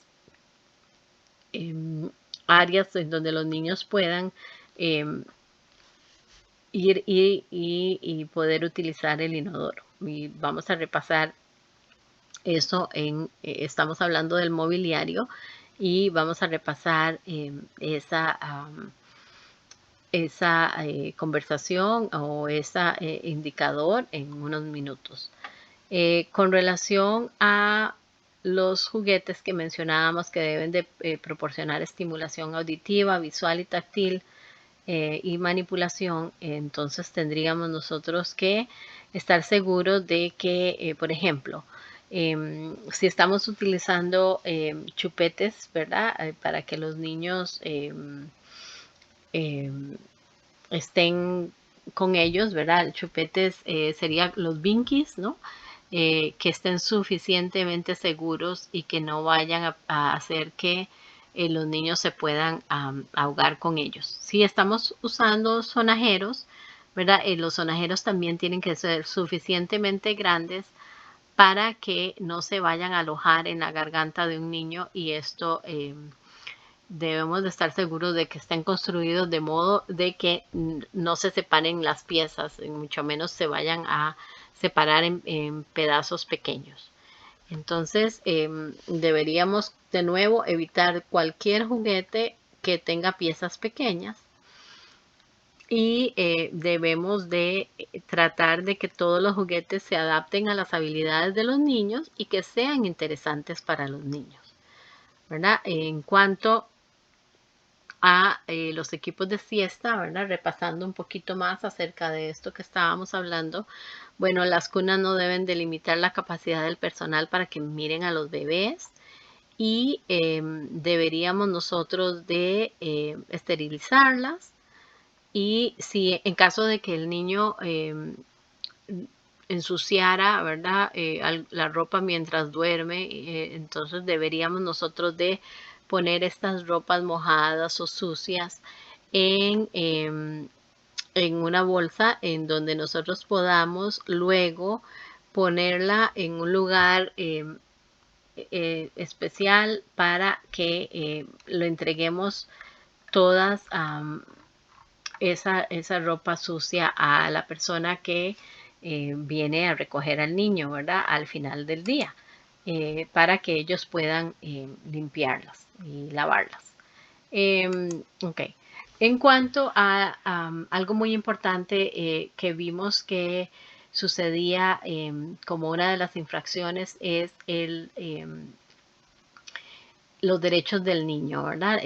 áreas en donde los niños puedan ir y poder utilizar el inodoro. Y vamos a repasar eso estamos hablando del mobiliario y vamos a repasar esa conversación o ese indicador en unos minutos. Con relación a los juguetes que mencionábamos que deben de proporcionar estimulación auditiva, visual y táctil y manipulación, entonces tendríamos nosotros que estar seguros de que, por ejemplo, si estamos utilizando chupetes, ¿verdad? Para que los niños estén con ellos, ¿verdad? Chupetes serían los binkies, ¿no? Que estén suficientemente seguros y que no vayan a hacer que los niños se puedan ahogar con ellos. Si estamos usando sonajeros, ¿verdad? Los sonajeros también tienen que ser suficientemente grandes para que no se vayan a alojar en la garganta de un niño y esto debemos de estar seguros de que estén construidos de modo de que no se separen las piezas, y mucho menos se vayan a separar en pedazos pequeños. Entonces, deberíamos de nuevo evitar cualquier juguete que tenga piezas pequeñas y debemos de tratar de que todos los juguetes se adapten a las habilidades de los niños y que sean interesantes para los niños, ¿verdad? En cuanto a los equipos de siesta, ¿verdad? Repasando un poquito más acerca de esto que estábamos hablando. Bueno, las cunas no deben delimitar la capacidad del personal para que miren a los bebés y deberíamos nosotros de esterilizarlas y si en caso de que el niño ensuciara, ¿verdad? La ropa mientras duerme, entonces deberíamos nosotros de poner estas ropas mojadas o sucias en una bolsa en donde nosotros podamos luego ponerla en un lugar especial para que lo entreguemos todas esa ropa sucia a la persona que viene a recoger al niño, ¿verdad? Al final del día, para que ellos puedan limpiarlas y lavarlas. Ok. En cuanto a algo muy importante que vimos que sucedía como una de las infracciones es los derechos del niño, ¿verdad?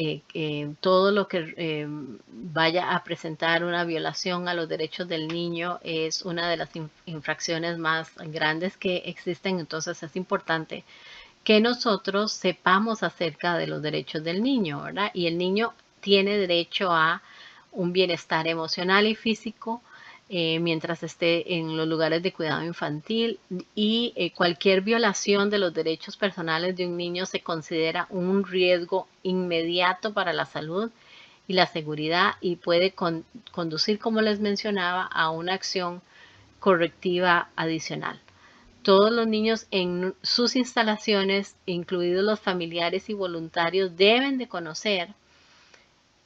Todo lo que vaya a presentar una violación a los derechos del niño es una de las infracciones más grandes que existen, entonces es importante que nosotros sepamos acerca de los derechos del niño, ¿verdad? Y el niño tiene derecho a un bienestar emocional y físico mientras esté en los lugares de cuidado infantil y cualquier violación de los derechos personales de un niño se considera un riesgo inmediato para la salud y la seguridad y puede conducir, como les mencionaba, a una acción correctiva adicional. Todos los niños en sus instalaciones, incluidos los familiares y voluntarios, deben de conocer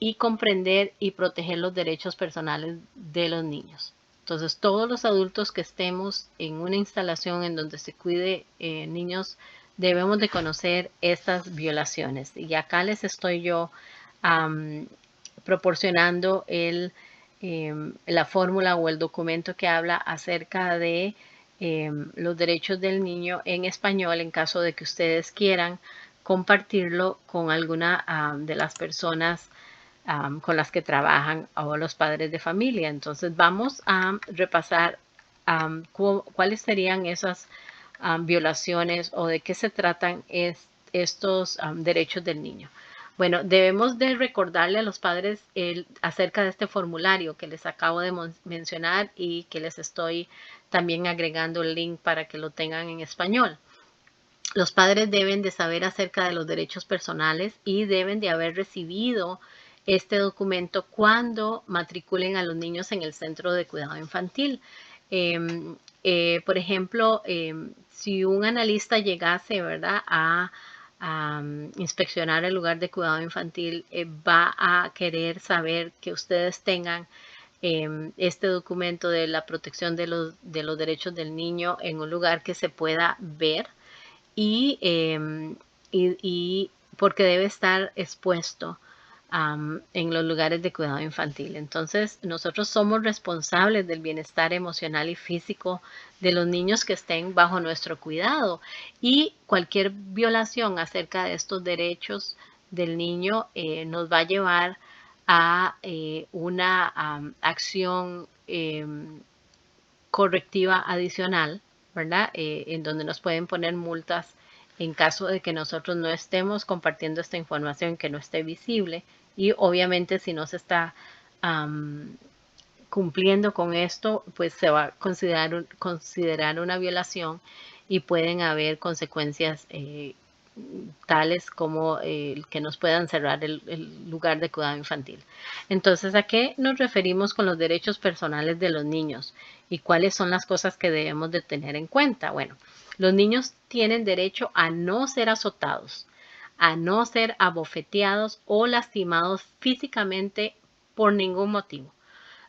y comprender y proteger los derechos personales de los niños. Entonces, todos los adultos que estemos en una instalación en donde se cuide niños, debemos de conocer estas violaciones. Y acá les estoy yo proporcionando la fórmula o el documento que habla acerca de los derechos del niño en español en caso de que ustedes quieran compartirlo con alguna de las personas con las que trabajan o los padres de familia. Entonces vamos a repasar cuáles serían esas violaciones o de qué se tratan estos derechos del niño. Bueno, debemos de recordarle a los padres acerca de este formulario que les acabo de mencionar y que les estoy también agregando el link para que lo tengan en español. Los padres deben de saber acerca de los derechos personales y deben de haber recibido este documento cuando matriculen a los niños en el centro de cuidado infantil. Por ejemplo, si un analista llegase, ¿verdad?, a inspeccionar el lugar de cuidado infantil, va a querer saber que ustedes tengan este documento de la protección de los derechos del niño en un lugar que se pueda ver y, porque debe estar expuesto en los lugares de cuidado infantil. Entonces, nosotros somos responsables del bienestar emocional y físico de los niños que estén bajo nuestro cuidado, y cualquier violación acerca de estos derechos del niño nos va a llevar a una acción correctiva adicional, ¿verdad? En donde nos pueden poner multas en caso de que nosotros no estemos compartiendo esta información, que no esté visible. Y obviamente si no se está cumpliendo con esto, pues se va a considerar una violación y pueden haber consecuencias tales como que nos puedan cerrar el lugar de cuidado infantil. Entonces, ¿a qué nos referimos con los derechos personales de los niños? ¿Y cuáles son las cosas que debemos de tener en cuenta? Bueno, los niños tienen derecho a no ser azotados, a no ser abofeteados o lastimados físicamente por ningún motivo.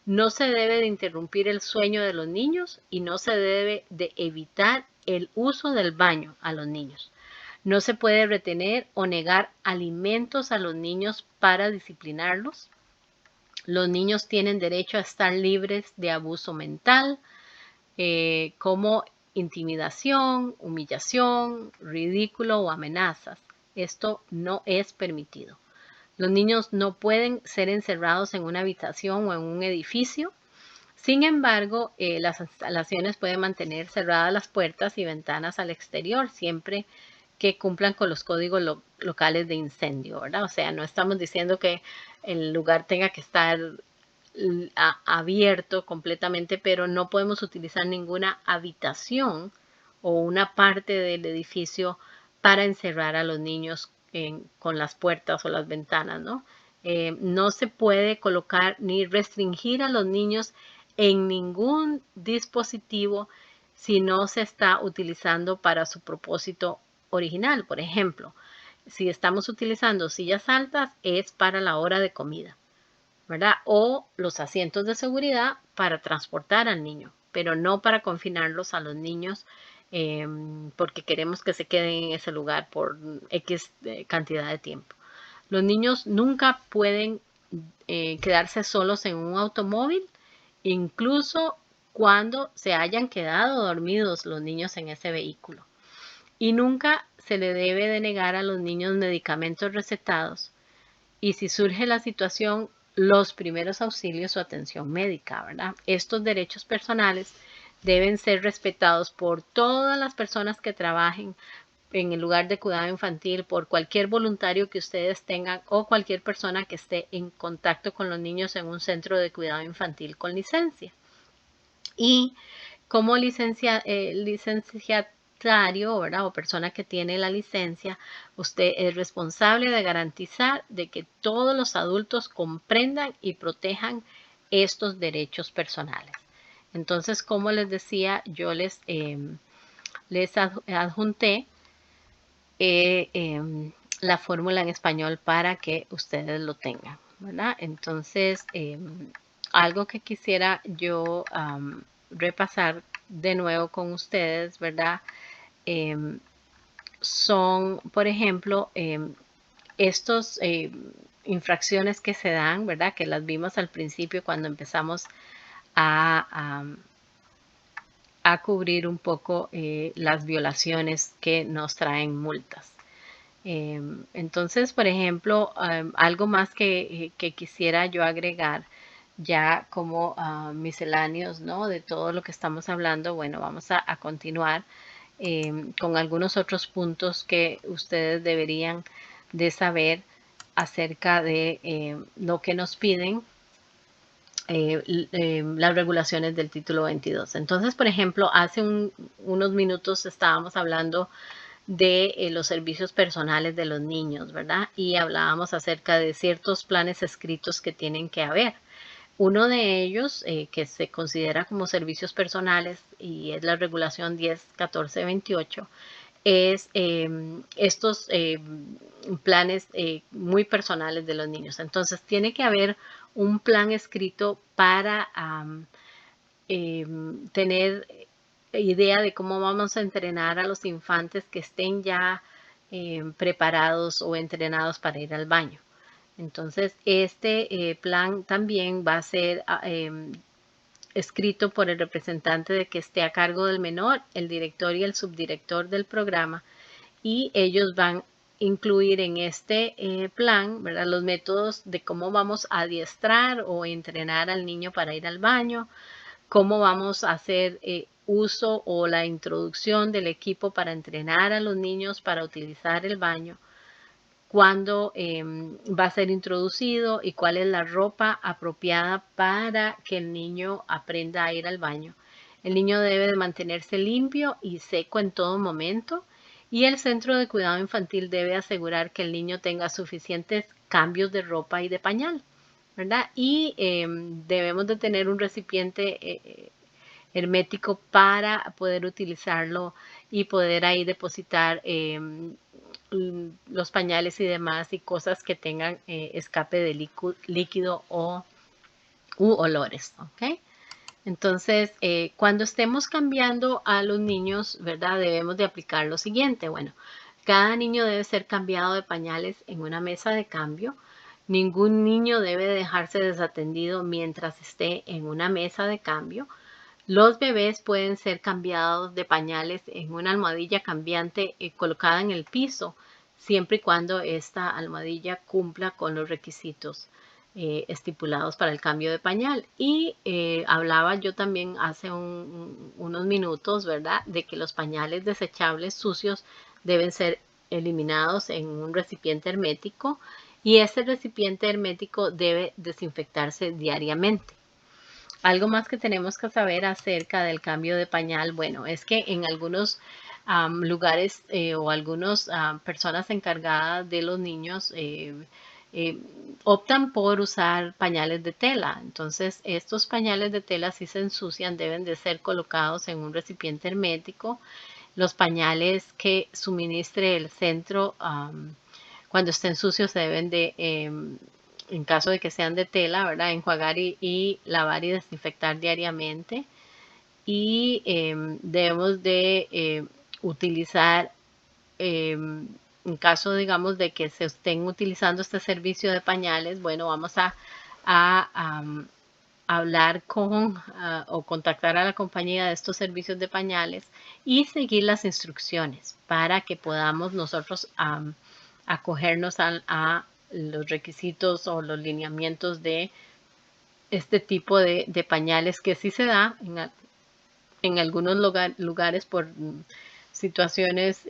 No se debe de interrumpir el sueño de los niños y no se debe de evitar el uso del baño a los niños. No se puede retener o negar alimentos a los niños para disciplinarlos. Los niños tienen derecho a estar libres de abuso mental, como intimidación, humillación, ridículo o amenazas. Esto no es permitido. Los niños no pueden ser encerrados en una habitación o en un edificio. Sin embargo, las instalaciones pueden mantener cerradas las puertas y ventanas al exterior, siempre que cumplan con los códigos locales de incendio, ¿verdad? O sea, no estamos diciendo que el lugar tenga que estar abierto completamente, pero no podemos utilizar ninguna habitación o una parte del edificio para encerrar a los niños con las puertas o las ventanas, ¿no? No se puede colocar ni restringir a los niños en ningún dispositivo si no se está utilizando para su propósito original. Por ejemplo, si estamos utilizando sillas altas, es para la hora de comida, ¿verdad? O los asientos de seguridad para transportar al niño, pero no para confinarlos a los niños porque queremos que se queden en ese lugar por X cantidad de tiempo. Los niños nunca pueden quedarse solos en un automóvil, incluso cuando se hayan quedado dormidos los niños en ese vehículo. Y nunca se le debe de negar a los niños medicamentos recetados. Y si surge la situación, los primeros auxilios o atención médica, ¿verdad? Estos derechos personales deben ser respetados por todas las personas que trabajen en el lugar de cuidado infantil, por cualquier voluntario que ustedes tengan o cualquier persona que esté en contacto con los niños en un centro de cuidado infantil con licencia. Y como licenciatario, ¿verdad? O persona que tiene la licencia, usted es responsable de garantizar de que todos los adultos comprendan y protejan estos derechos personales. Entonces, como les decía, yo les adjunté la fórmula en español para que ustedes lo tengan, ¿verdad? Entonces, algo que quisiera yo repasar de nuevo con ustedes, ¿verdad? Son, por ejemplo, estos infracciones que se dan, ¿verdad? Que las vimos al principio cuando empezamos a cubrir un poco las violaciones que nos traen multas. Entonces, por ejemplo, algo más que quisiera yo agregar ya como misceláneos, ¿no? De todo lo que estamos hablando. Bueno, vamos a continuar con algunos otros puntos que ustedes deberían de saber acerca de lo que nos piden las regulaciones del título 22. Entonces, por ejemplo, hace unos minutos estábamos hablando de los servicios personales de los niños, ¿verdad? Y hablábamos acerca de ciertos planes escritos que tienen que haber. Uno de ellos, que se considera como servicios personales y es la regulación 10.14.28, es estos planes muy personales de los niños. Entonces, tiene que haber un plan escrito para tener idea de cómo vamos a entrenar a los infantes que estén ya preparados o entrenados para ir al baño. Entonces, este plan también va a ser escrito por el representante de que esté a cargo del menor, el director y el subdirector del programa, y ellos van a incluir en este plan, ¿verdad?, los métodos de cómo vamos a adiestrar o entrenar al niño para ir al baño, cómo vamos a hacer uso o la introducción del equipo para entrenar a los niños para utilizar el baño, cuándo va a ser introducido y cuál es la ropa apropiada para que el niño aprenda a ir al baño. El niño debe de mantenerse limpio y seco en todo momento, y el centro de cuidado infantil debe asegurar que el niño tenga suficientes cambios de ropa y de pañal, ¿verdad? Y debemos de tener un recipiente hermético para poder utilizarlo y poder ahí depositar los pañales y demás y cosas que tengan escape de líquido o olores, ¿ok? Entonces, cuando estemos cambiando a los niños, ¿verdad? Debemos de aplicar lo siguiente. Bueno, cada niño debe ser cambiado de pañales en una mesa de cambio. Ningún niño debe dejarse desatendido mientras esté en una mesa de cambio. Los bebés pueden ser cambiados de pañales en una almohadilla cambiante colocada en el piso, siempre y cuando esta almohadilla cumpla con los requisitos estipulados para el cambio de pañal. Y hablaba yo también hace unos minutos, ¿verdad?, de que los pañales desechables sucios deben ser eliminados en un recipiente hermético, y ese recipiente hermético debe desinfectarse diariamente. Algo más que tenemos que saber acerca del cambio de pañal, bueno, es que en algunos lugares o algunas personas encargadas de los niños eh, optan por usar pañales de tela. Entonces, estos pañales de tela, si se ensucian, deben de ser colocados en un recipiente hermético. Los pañales que suministre el centro, cuando estén sucios, se deben de en caso de que sean de tela, ¿verdad?, enjuagar y lavar y desinfectar diariamente. Y debemos de utilizar, en caso, digamos, de que se estén utilizando este servicio de pañales, bueno, vamos a hablar con o contactar a la compañía de estos servicios de pañales y seguir las instrucciones para que podamos nosotros acogernos a los requisitos o los lineamientos de este tipo de pañales, que sí se da en algunos lugares por situaciones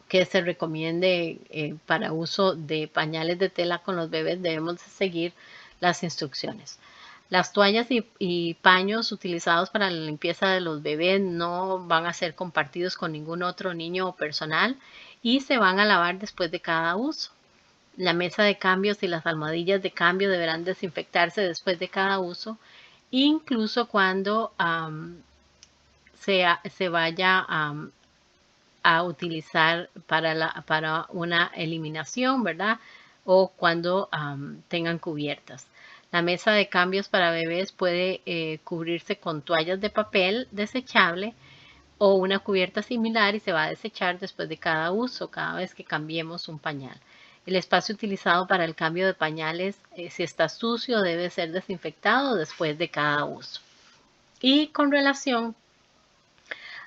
que se recomiende para uso de pañales de tela con los bebés. Debemos seguir las instrucciones. Las toallas y paños utilizados para la limpieza de los bebés no van a ser compartidos con ningún otro niño o personal y se van a lavar después de cada uso. La mesa de cambios y las almohadillas de cambio deberán desinfectarse después de cada uso, incluso cuando se vaya a utilizar para una eliminación, ¿verdad? O cuando tengan cubiertas. La mesa de cambios para bebés puede cubrirse con toallas de papel desechable o una cubierta similar, y se va a desechar después de cada uso, cada vez que cambiemos un pañal. El espacio utilizado para el cambio de pañales, si está sucio, debe ser desinfectado después de cada uso. Y con relación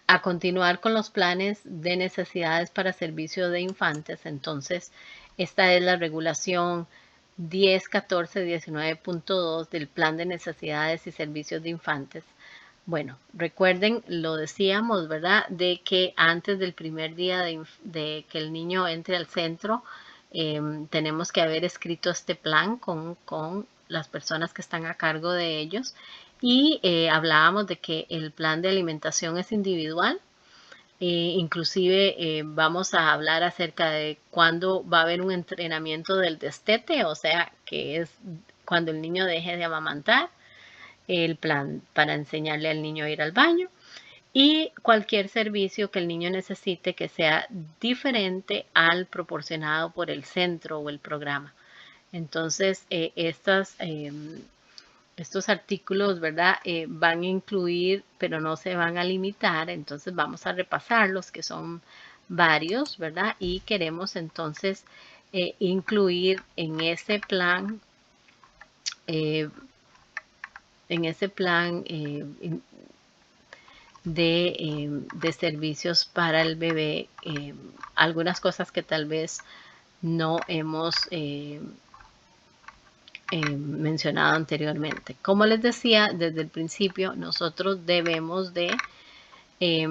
a continuar con los planes de necesidades para servicio de infantes, entonces esta es la regulación 10.14.19.2 del Plan de Necesidades y Servicios de Infantes. Bueno, recuerden, lo decíamos, ¿verdad?, de que antes del primer día de que el niño entre al centro, tenemos que haber escrito este plan con las personas que están a cargo de ellos. Y hablábamos de que el plan de alimentación es individual. Inclusive vamos a hablar acerca de cuándo va a haber un entrenamiento del destete, o sea, que es cuando el niño deje de amamantar, el plan para enseñarle al niño a ir al baño y cualquier servicio que el niño necesite que sea diferente al proporcionado por el centro o el programa. Entonces, estos artículos, ¿verdad? Van a incluir, pero no se van a limitar. Entonces, vamos a repasarlos, que son varios, ¿verdad? Y queremos entonces incluir eh, en ese plan de servicios para el bebé, algunas cosas que tal vez no hemos mencionado anteriormente. Como les decía desde el principio, nosotros debemos de eh,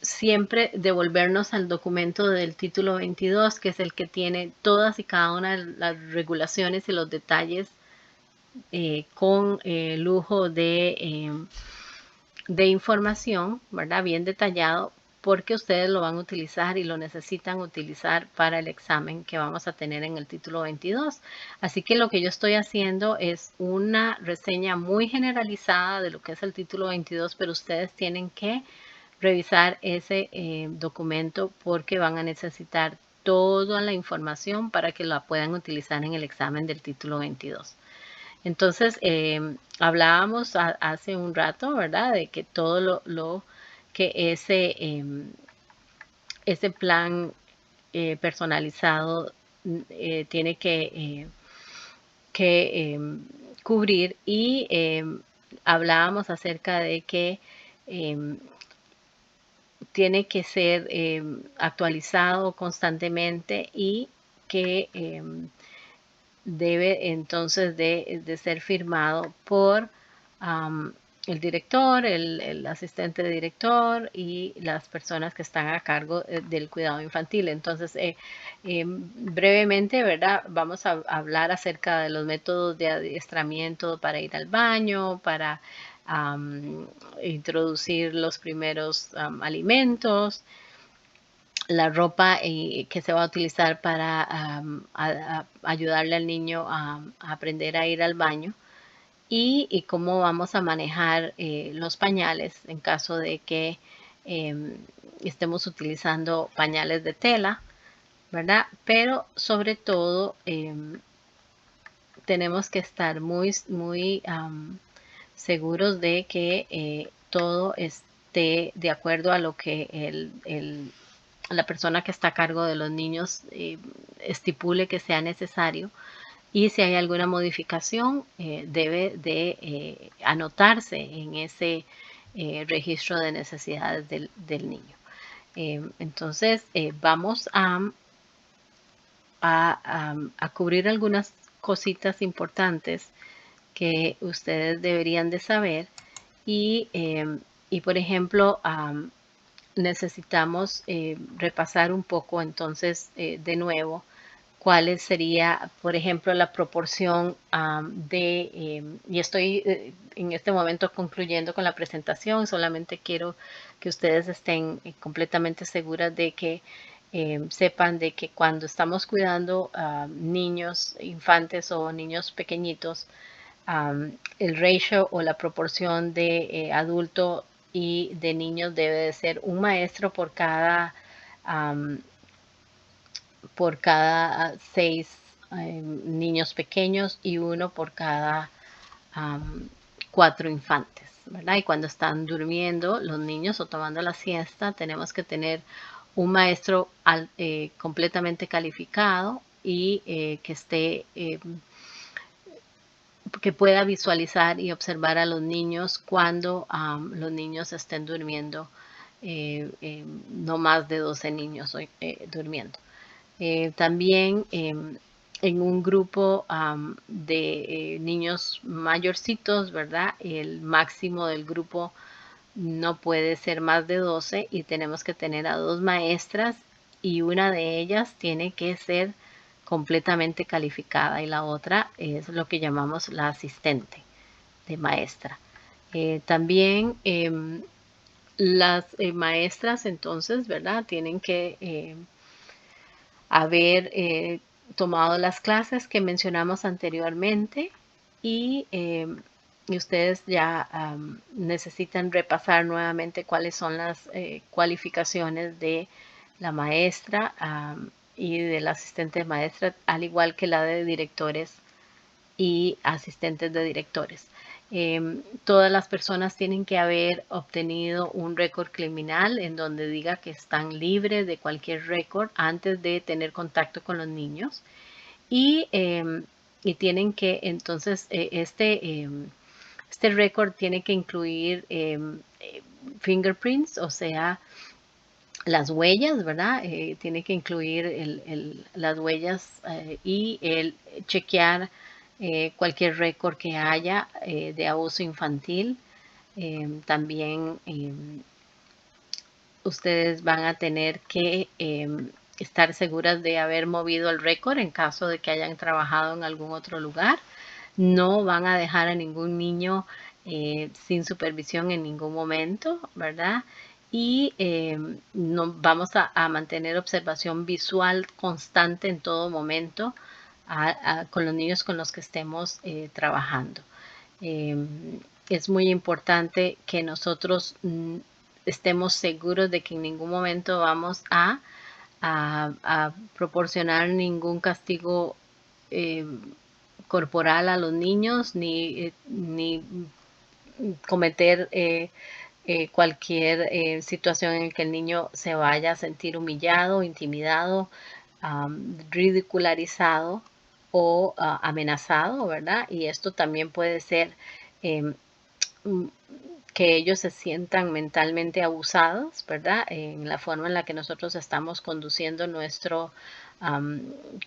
siempre devolvernos al documento del título 22, que es el que tiene todas y cada una de las regulaciones y los detalles con lujo de información, ¿verdad? Bien detallado, porque ustedes lo van a utilizar y lo necesitan utilizar para el examen que vamos a tener en el título 22. Así que lo que yo estoy haciendo es una reseña muy generalizada de lo que es el título 22, pero ustedes tienen que revisar ese documento porque van a necesitar toda la información para que la puedan utilizar en el examen del título 22. Entonces, hablábamos hace un rato, ¿verdad? De que todo lo que ese plan personalizado tiene que cubrir y hablábamos acerca de que tiene que ser actualizado constantemente y que debe entonces de ser firmado por el director, el asistente de director y las personas que están a cargo del cuidado infantil. Entonces, brevemente, ¿verdad? Vamos a hablar acerca de los métodos de adiestramiento para ir al baño, para introducir los primeros alimentos, la ropa que se va a utilizar para ayudarle al niño a aprender a ir al baño y cómo vamos a manejar los pañales en caso de que estemos utilizando pañales de tela, ¿verdad? Pero sobre todo tenemos que estar muy seguros de que todo esté de acuerdo a lo que la persona que está a cargo de los niños estipule que sea necesario y si hay alguna modificación debe de anotarse en ese registro de necesidades del niño. Entonces vamos a cubrir algunas cositas importantes que ustedes deberían de saber y por ejemplo necesitamos repasar un poco entonces de nuevo cuál sería, por ejemplo, la proporción y estoy en este momento concluyendo con la presentación, solamente quiero que ustedes estén completamente seguras de que sepan de que cuando estamos cuidando a niños, infantes o niños pequeñitos, el ratio o la proporción de adulto y de niños debe de ser un maestro por cada 6 niños pequeños y uno por cada 4 infantes, ¿verdad? Y cuando están durmiendo los niños o tomando la siesta, tenemos que tener un maestro completamente calificado y que esté que pueda visualizar y observar a los niños cuando los niños estén durmiendo, no más de 12 niños durmiendo. También en un grupo de niños mayorcitos, ¿verdad? El máximo del grupo no puede ser más de 12 y tenemos que tener a 2 maestras y una de ellas tiene que ser completamente calificada y la otra es lo que llamamos la asistente de maestra. También las maestras entonces, ¿verdad? Tienen que haber tomado las clases que mencionamos anteriormente y ustedes ya necesitan repasar nuevamente cuáles son las cualificaciones de la maestra y del asistente de maestra, al igual que la de directores y asistentes de directores. Todas las personas tienen que haber obtenido un récord criminal en donde diga que están libres de cualquier récord antes de tener contacto con los niños. Y, y tienen que, entonces, este récord tiene que incluir fingerprints, o sea, las huellas, ¿verdad? Tiene que incluir las huellas y el chequear cualquier récord que haya de abuso infantil. También ustedes van a tener que estar seguras de haber movido el récord en caso de que hayan trabajado en algún otro lugar. No van a dejar a ningún niño sin supervisión en ningún momento, ¿verdad? Y no, vamos a mantener observación visual constante en todo momento con los niños con los que estemos trabajando. Es muy importante que nosotros estemos seguros de que en ningún momento vamos a proporcionar ningún castigo corporal a los niños, ni cometer cualquier situación en que el niño se vaya a sentir humillado, intimidado, ridicularizado o amenazado, ¿verdad? Y esto también puede ser que ellos se sientan mentalmente abusados, ¿verdad? En la forma en la que nosotros estamos conduciendo nuestro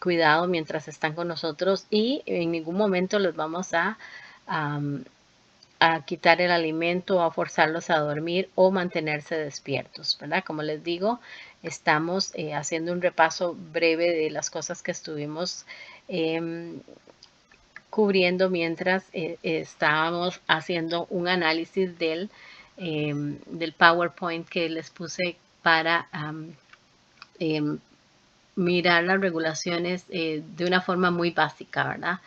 cuidado mientras están con nosotros, y en ningún momento les vamos a quitar el alimento, a forzarlos a dormir o mantenerse despiertos, ¿verdad? Como les digo, estamos haciendo un repaso breve de las cosas que estuvimos cubriendo mientras estábamos haciendo un análisis del PowerPoint que les puse para mirar las regulaciones de una forma muy básica, ¿verdad?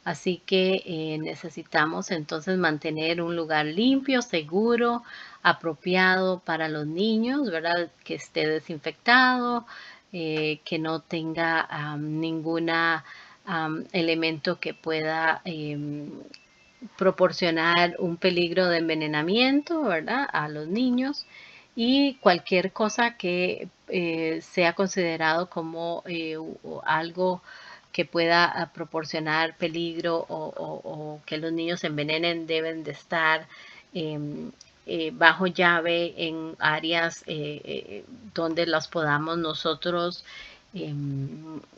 Así que necesitamos entonces mantener un lugar limpio, seguro, apropiado para los niños, ¿verdad? Que esté desinfectado, que no tenga ninguna elemento que pueda proporcionar un peligro de envenenamiento, ¿verdad? A los niños, y cualquier cosa que sea considerado como algo que pueda proporcionar peligro o que los niños se envenenen deben de estar bajo llave en áreas donde las podamos nosotros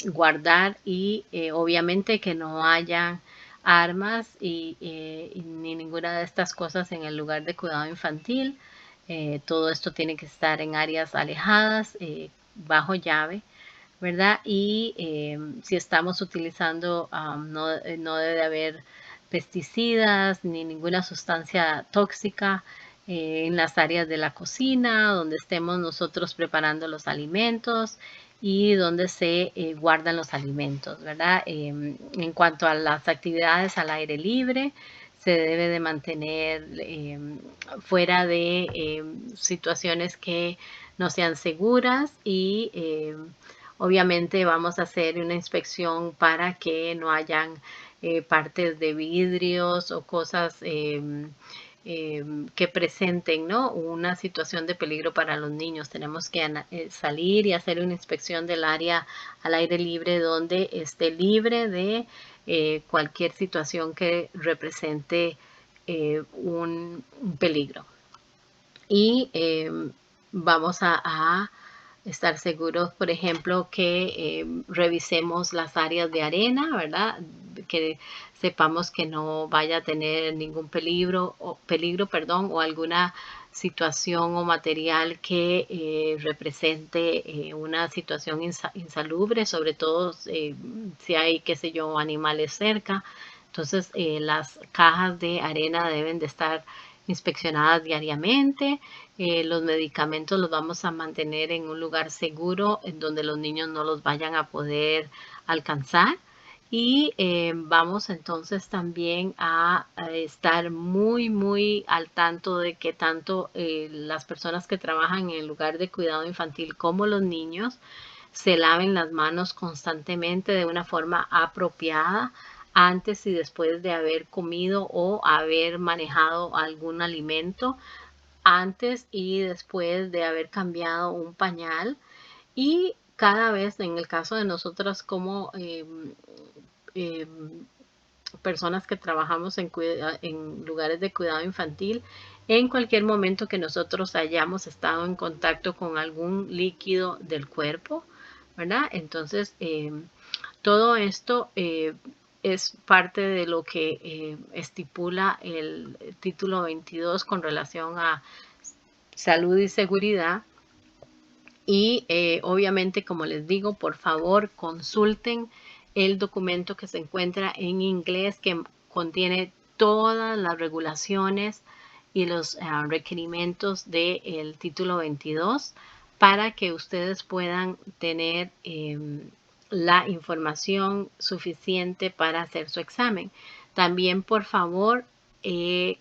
guardar, y obviamente que no haya armas y ni ninguna de estas cosas en el lugar de cuidado infantil. Todo esto tiene que estar en áreas alejadas, bajo llave, ¿verdad? Y si estamos utilizando, no debe haber pesticidas ni ninguna sustancia tóxica en las áreas de la cocina, donde estemos nosotros preparando los alimentos y donde se guardan los alimentos, ¿verdad? En cuanto a las actividades al aire libre, se debe de mantener fuera de situaciones que no sean seguras, y obviamente vamos a hacer una inspección para que no hayan partes de vidrios o cosas que presenten, ¿no?, una situación de peligro para los niños. Tenemos que salir y hacer una inspección del área al aire libre donde esté libre de cualquier situación que represente un peligro. Y vamos a estar seguros, por ejemplo, que revisemos las áreas de arena, ¿verdad? Que sepamos que no vaya a tener ningún peligro, o alguna situación o material que represente una situación insalubre, sobre todo si hay, qué sé yo, animales cerca. Entonces, las cajas de arena deben de estar inspeccionadas diariamente. Los medicamentos los vamos a mantener en un lugar seguro en donde los niños no los vayan a poder alcanzar. Y vamos entonces también a estar muy al tanto de que tanto las personas que trabajan en el lugar de cuidado infantil como los niños se laven las manos constantemente de una forma apropiada antes y después de haber comido o haber manejado algún alimento, antes y después de haber cambiado un pañal. Y cada vez, en el caso de nosotras como personas que trabajamos en lugares de cuidado infantil, en cualquier momento que nosotros hayamos estado en contacto con algún líquido del cuerpo, ¿verdad? Entonces, todo esto es parte de lo que estipula el título 22 con relación a salud y seguridad. Y obviamente, como les digo, por favor consulten el documento que se encuentra en inglés, que contiene todas las regulaciones y los requerimientos del título 22 para que ustedes puedan tener la información suficiente para hacer su examen. También, por favor,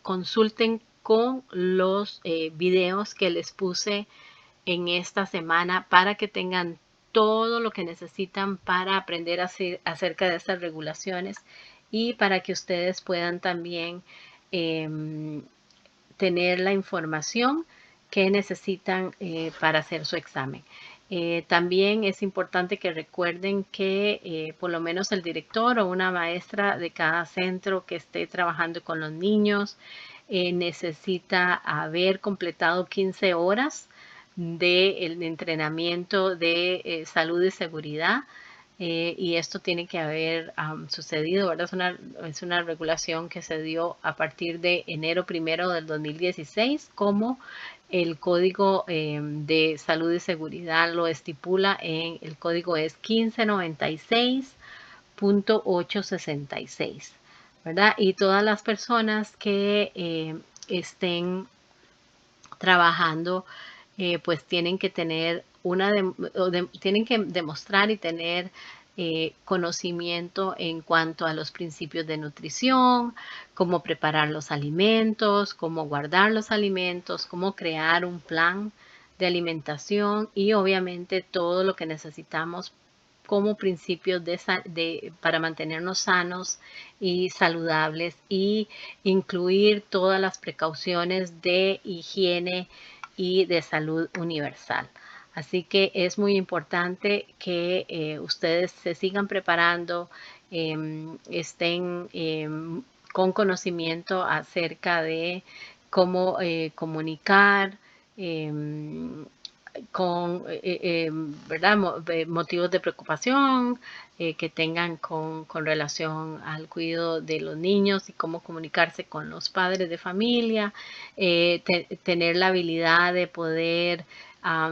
consulten con los videos que les puse en esta semana para que tengan todo lo que necesitan para aprender acerca de estas regulaciones y para que ustedes puedan también tener la información que necesitan para hacer su examen. También es importante que recuerden que por lo menos el director o una maestra de cada centro que esté trabajando con los niños necesita haber completado 15 horas del entrenamiento de salud y seguridad. Y esto tiene que haber sucedido, ¿verdad? Es una regulación que se dio a partir de enero 1 del 2016, como el Código de Salud y Seguridad lo estipula. El código es 1596.866, ¿verdad? Y todas las personas que estén trabajando pues tienen que tener tienen que demostrar y tener conocimiento en cuanto a los principios de nutrición, cómo preparar los alimentos, cómo guardar los alimentos, cómo crear un plan de alimentación y obviamente todo lo que necesitamos como principios para mantenernos sanos y saludables, y incluir todas las precauciones de higiene y de salud universal. Así que es muy importante que ustedes se sigan preparando, estén con conocimiento acerca de cómo comunicar, con ¿verdad? Motivos de preocupación que tengan con relación al cuidado de los niños y cómo comunicarse con los padres de familia, tener la habilidad de poder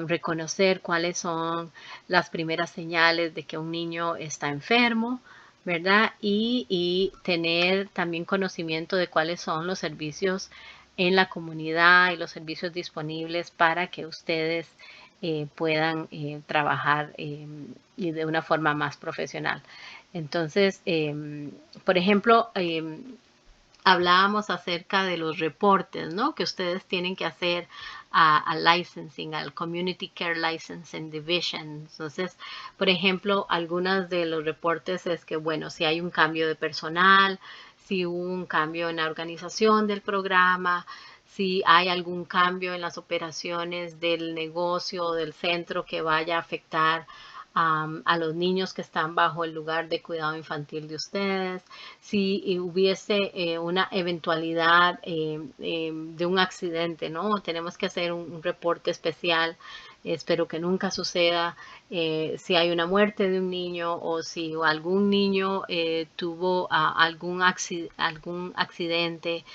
reconocer cuáles son las primeras señales de que un niño está enfermo, ¿verdad? Y tener también conocimiento de cuáles son los servicios en la comunidad y los servicios disponibles para que ustedes puedan trabajar y de una forma más profesional. Entonces, por ejemplo, hablábamos acerca de los reportes, ¿no? Que ustedes tienen que hacer al licensing, al Community Care Licensing Division. Entonces, por ejemplo, algunos de los reportes es que, bueno, si hay un cambio de personal, si hubo un cambio en la organización del programa, si hay algún cambio en las operaciones del negocio o del centro que vaya a afectar a los niños que están bajo el lugar de cuidado infantil de ustedes, si hubiese una eventualidad de un accidente, ¿no? Tenemos que hacer un reporte especial. Espero que nunca suceda. Si hay una muerte de un niño o si algún niño tuvo algún accidente,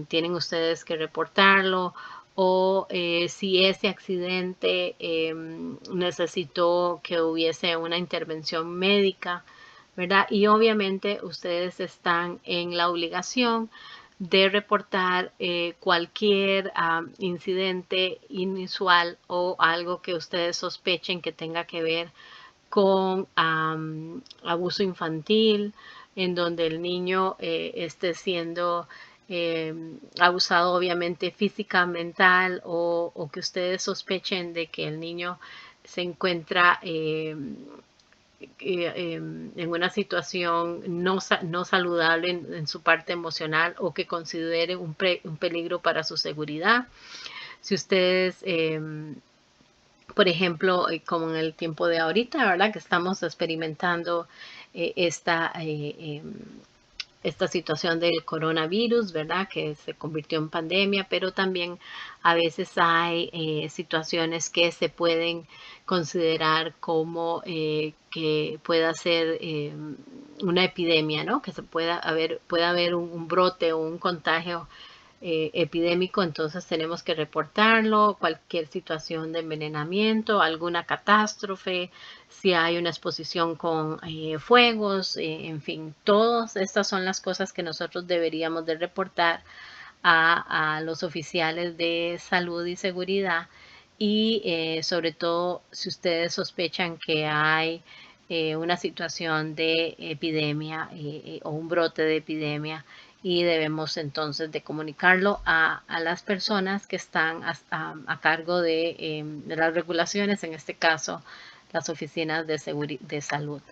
tienen ustedes que reportarlo. O si ese accidente necesitó que hubiese una intervención médica, ¿verdad? Y obviamente ustedes están en la obligación de reportar cualquier incidente inusual o algo que ustedes sospechen que tenga que ver con abuso infantil, en donde el niño esté siendo abusado obviamente física, mental, o que ustedes sospechen de que el niño se encuentra en una situación no saludable en su parte emocional o que considere un peligro para su seguridad. Si ustedes, por ejemplo, como en el tiempo de ahorita, ¿verdad? Que estamos experimentando esta situación del coronavirus, ¿verdad? Que se convirtió en pandemia, pero también a veces hay situaciones que se pueden considerar como que pueda ser una epidemia, ¿no? Que pueda haber un brote o un contagio epidémico, entonces tenemos que reportarlo, cualquier situación de envenenamiento, alguna catástrofe, si hay una exposición con fuegos, en fin, todas estas son las cosas que nosotros deberíamos de reportar a los oficiales de salud y seguridad y sobre todo si ustedes sospechan que hay una situación de epidemia o un brote de epidemia y debemos entonces de comunicarlo a las personas que están a cargo de las regulaciones, en este caso las oficinas de salud.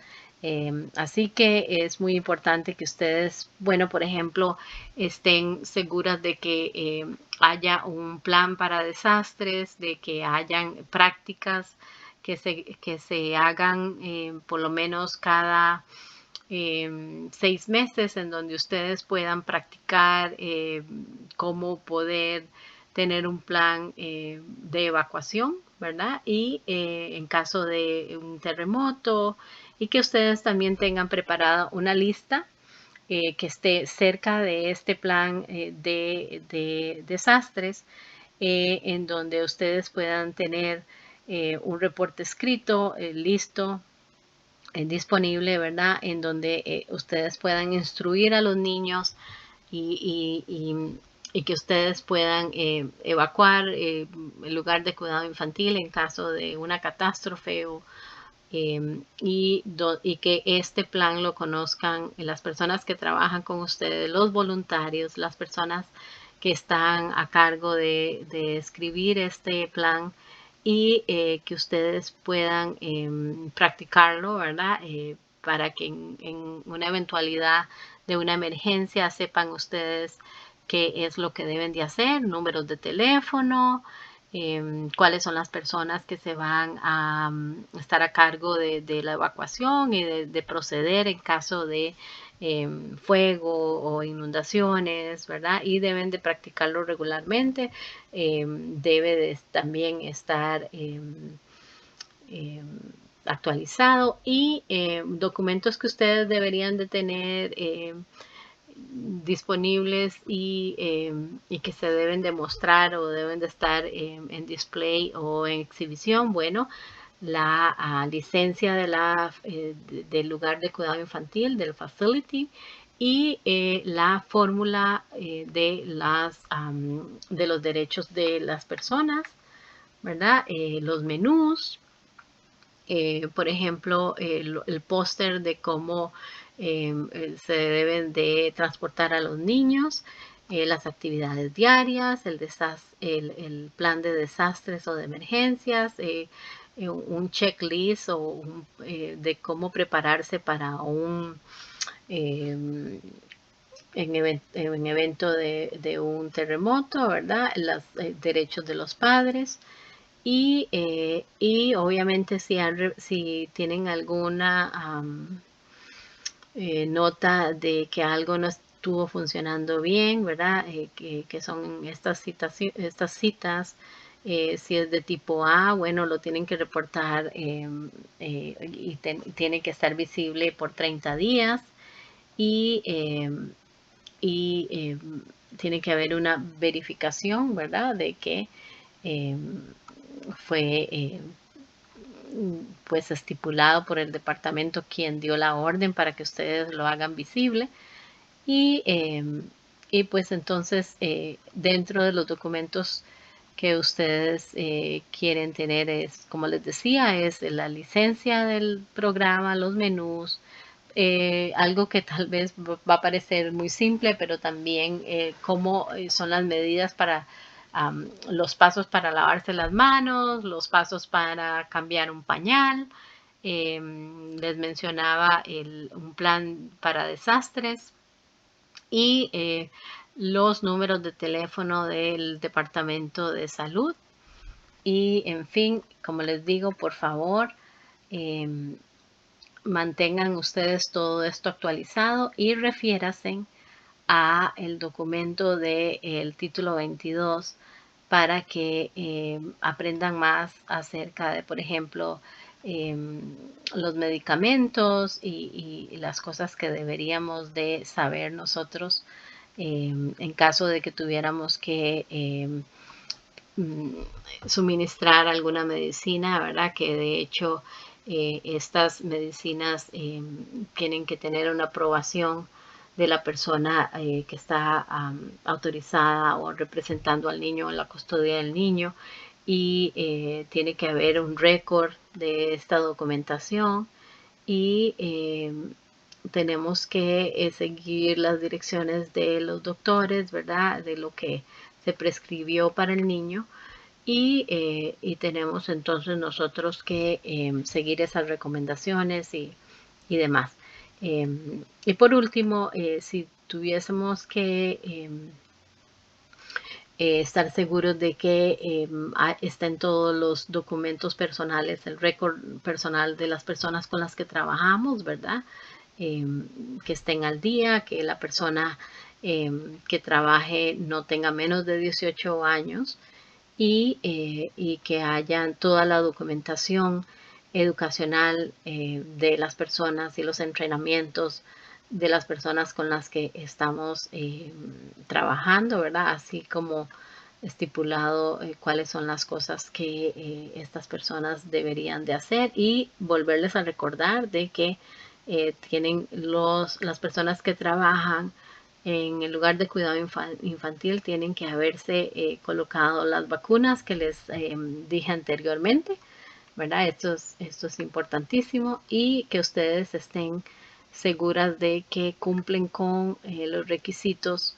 Así que es muy importante que ustedes, bueno, por ejemplo, estén seguras de que haya un plan para desastres, de que hayan prácticas que se hagan por lo menos cada 6 meses en donde ustedes puedan practicar cómo poder tener un plan de evacuación, ¿verdad? Y en caso de un terremoto y que ustedes también tengan preparada una lista que esté cerca de este plan de desastres en donde ustedes puedan tener un reporte escrito, listo, disponible, ¿verdad? En donde ustedes puedan instruir a los niños y que ustedes puedan evacuar el lugar de cuidado infantil en caso de una catástrofe y que este plan lo conozcan las personas que trabajan con ustedes, los voluntarios, las personas que están a cargo de escribir este plan y que ustedes puedan practicarlo, ¿verdad? Para que en una eventualidad de una emergencia sepan ustedes qué es lo que deben de hacer, números de teléfono, cuáles son las personas que se van a estar a cargo de la evacuación y de proceder en caso de fuego o inundaciones, ¿verdad? Y deben de practicarlo regularmente. Debe de también estar actualizado y documentos que ustedes deberían de tener disponibles y que se deben de mostrar o deben de estar en display o en exhibición. Bueno, la licencia del lugar de cuidado infantil, del facility, y la fórmula de los derechos de las personas, ¿verdad? Los menús, por ejemplo, el póster de cómo se deben de transportar a los niños, las actividades diarias, el plan de desastres o de emergencias, un checklist de cómo prepararse para eh, en evento de un terremoto, ¿verdad? Los derechos de los padres. Y obviamente si tienen alguna nota de que algo no estuvo funcionando bien, ¿verdad? Que son estas citas, si es de tipo A, bueno, lo tienen que reportar y tiene que estar visible por 30 días y, tiene que haber una verificación, ¿verdad? De que eh, fue pues estipulado por el departamento quien dio la orden para que ustedes lo hagan visible y, pues entonces dentro de los documentos que ustedes quieren tener es, como les decía, es la licencia del programa, los menús, algo que tal vez va a parecer muy simple, pero también cómo son las medidas para los pasos para lavarse las manos, los pasos para cambiar un pañal. Les mencionaba un plan para desastres y los números de teléfono del Departamento de Salud. Y en fin, como les digo, por favor, mantengan ustedes todo esto actualizado y refiéranse a el documento del título 22 para que aprendan más acerca de, por ejemplo, los medicamentos y las cosas que deberíamos de saber nosotros en caso de que tuviéramos que suministrar alguna medicina, ¿verdad? Que de hecho estas medicinas tienen que tener una aprobación de la persona que está autorizada o representando al niño en la custodia del niño y tiene que haber un récord de esta documentación y tenemos que seguir las direcciones de los doctores, ¿verdad? De lo que se prescribió para el niño y tenemos entonces nosotros que seguir esas recomendaciones y demás. Y por último, si tuviésemos que estar seguros de que estén todos los documentos personales, el récord personal de las personas con las que trabajamos, ¿verdad? Que estén al día, que la persona que trabaje no tenga menos de 18 años y que haya toda la documentación educacional de las personas y los entrenamientos de las personas con las que estamos trabajando, ¿verdad? Así como estipulado cuáles son las cosas que estas personas deberían de hacer y volverles a recordar de que tienen las personas que trabajan en el lugar de cuidado infantil tienen que haberse colocado las vacunas que les dije anteriormente, ¿verdad? Esto es importantísimo y que ustedes estén seguras de que cumplen con los requisitos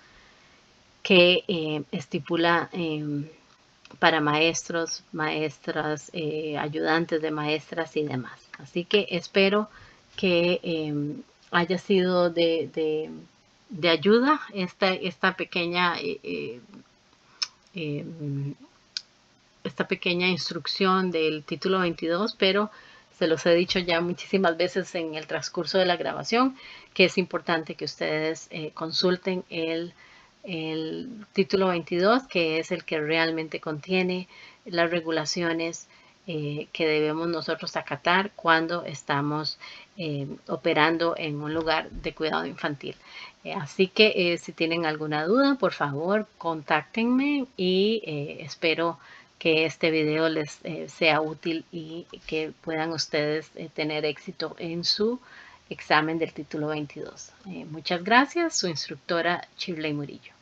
que estipula para maestros, maestras, ayudantes de maestras y demás. Así que espero que haya sido de ayuda esta pequeña esta pequeña instrucción del título 22, pero se los he dicho ya muchísimas veces en el transcurso de la grabación que es importante que ustedes consulten el título 22, que es el que realmente contiene las regulaciones que debemos nosotros acatar cuando estamos operando en un lugar de cuidado infantil. Así que si tienen alguna duda, por favor, contáctenme y espero que este video les sea útil y que puedan ustedes tener éxito en su examen del título 22. Muchas gracias, su instructora Shirley Murillo.